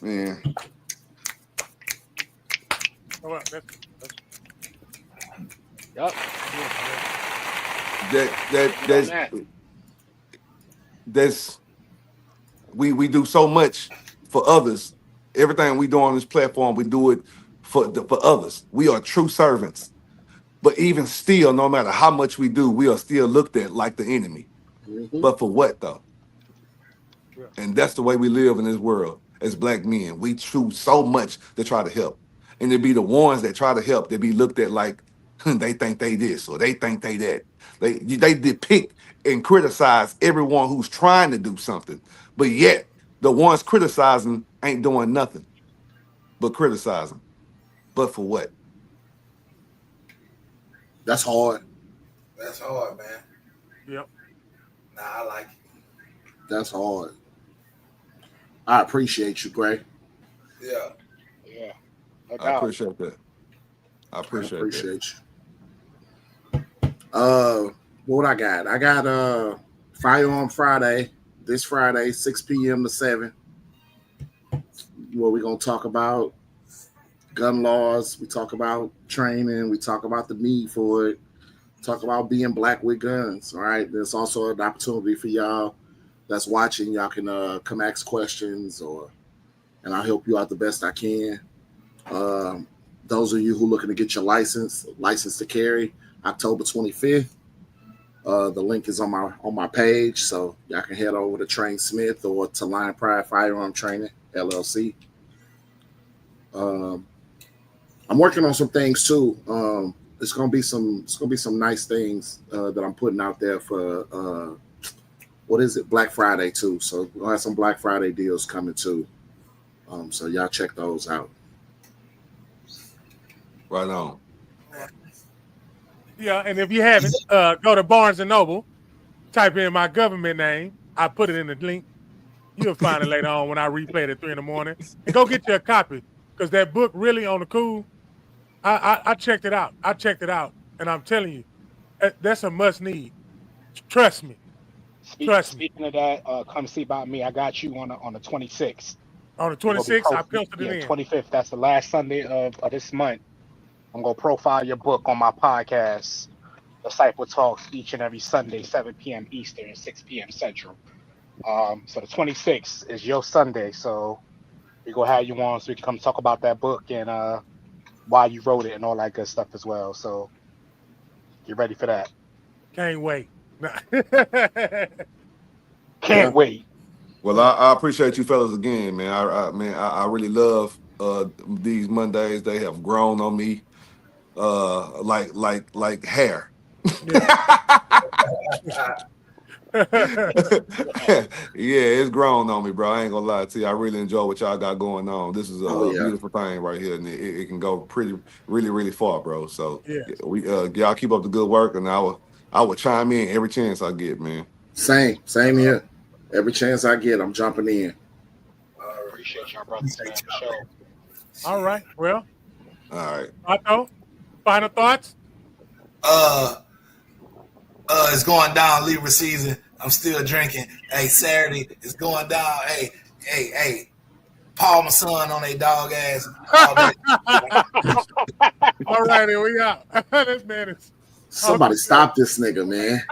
Speaker 5: Man.
Speaker 3: Yep.
Speaker 5: That's we do so much for others. Everything we do on this platform, we do it for others. We are true servants. But even still, no matter how much we do, we are still looked at like the enemy. Mm-hmm. But for what though? Yeah. And that's the way we live in this world as black men. We choose so much to try to help. And it be the ones that try to help, they be looked at like they think they this or they think they that. They depict and criticize everyone who's trying to do something. But yet the ones criticizing ain't doing nothing but criticizing. But for what?
Speaker 4: That's hard.
Speaker 1: That's hard, man.
Speaker 2: Yep.
Speaker 1: Nah, I like it.
Speaker 4: That's hard. I appreciate you, Gray.
Speaker 1: Yeah.
Speaker 3: Yeah.
Speaker 5: I appreciate that. I appreciate
Speaker 4: you. What I got? I got Firearm Friday, this Friday, 6 p.m. to 7. Where we're gonna talk about gun laws, we talk about training, we talk about the need for it, talk about being black with guns. All right. There's also an opportunity for y'all that's watching. Y'all can come ask questions and I'll help you out the best I can. Those of you who looking to get your license to carry, October 25th. The link is on my page, so y'all can head over to Train Smith or to Lion Pride Firearm Training LLC. I'm working on some things too. It's gonna be some nice things that I'm putting out there for Black Friday too. So we'll have some Black Friday deals coming too. So y'all check those out.
Speaker 5: Right on.
Speaker 2: Yeah, and if you haven't, go to Barnes and Noble, type in my government name. I put it in the link. You'll find it later on when I replay it at 3 a.m. And go get you a copy, because that book really on the cool. I checked it out. And I'm telling you, that's a must need. Trust me.
Speaker 3: Speaking of that, come see about me. I got you on the 26th.
Speaker 2: On the 26th, I penciled it in.
Speaker 3: 25th. That's the last Sunday of this month. I'm gonna profile your book on my podcast, Disciple Talks, each and every Sunday, 7 p.m. Eastern, 6 p.m. Central. So the 26th is your Sunday. So we're gonna have you on so we can come talk about that book and why you wrote it and all that good stuff as well. So get ready for that.
Speaker 2: Can't wait.
Speaker 3: Can't wait.
Speaker 5: Well, I appreciate you fellas again, man. I really love these Mondays. They have grown on me like hair. Yeah, it's grown on me, bro. I ain't gonna lie to you. I really enjoy what y'all got going on. This is a beautiful thing right here, and it can go really far, bro. So we y'all keep up the good work, and I will chime in every chance I get, man.
Speaker 4: Same here. Every chance I get, I'm jumping in.
Speaker 3: Appreciate y'all, brother.
Speaker 2: All right. Well.
Speaker 5: All right.
Speaker 2: Otto, final thoughts?
Speaker 1: It's going down Libra season. I'm still drinking. Hey, Saturday it's going down. Hey. Paul, my son, on a dog ass.
Speaker 2: All right, here we out. This man is.
Speaker 4: Somebody stop this nigga, man.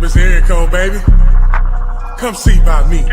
Speaker 2: Mr. Erico, baby. Come see about me.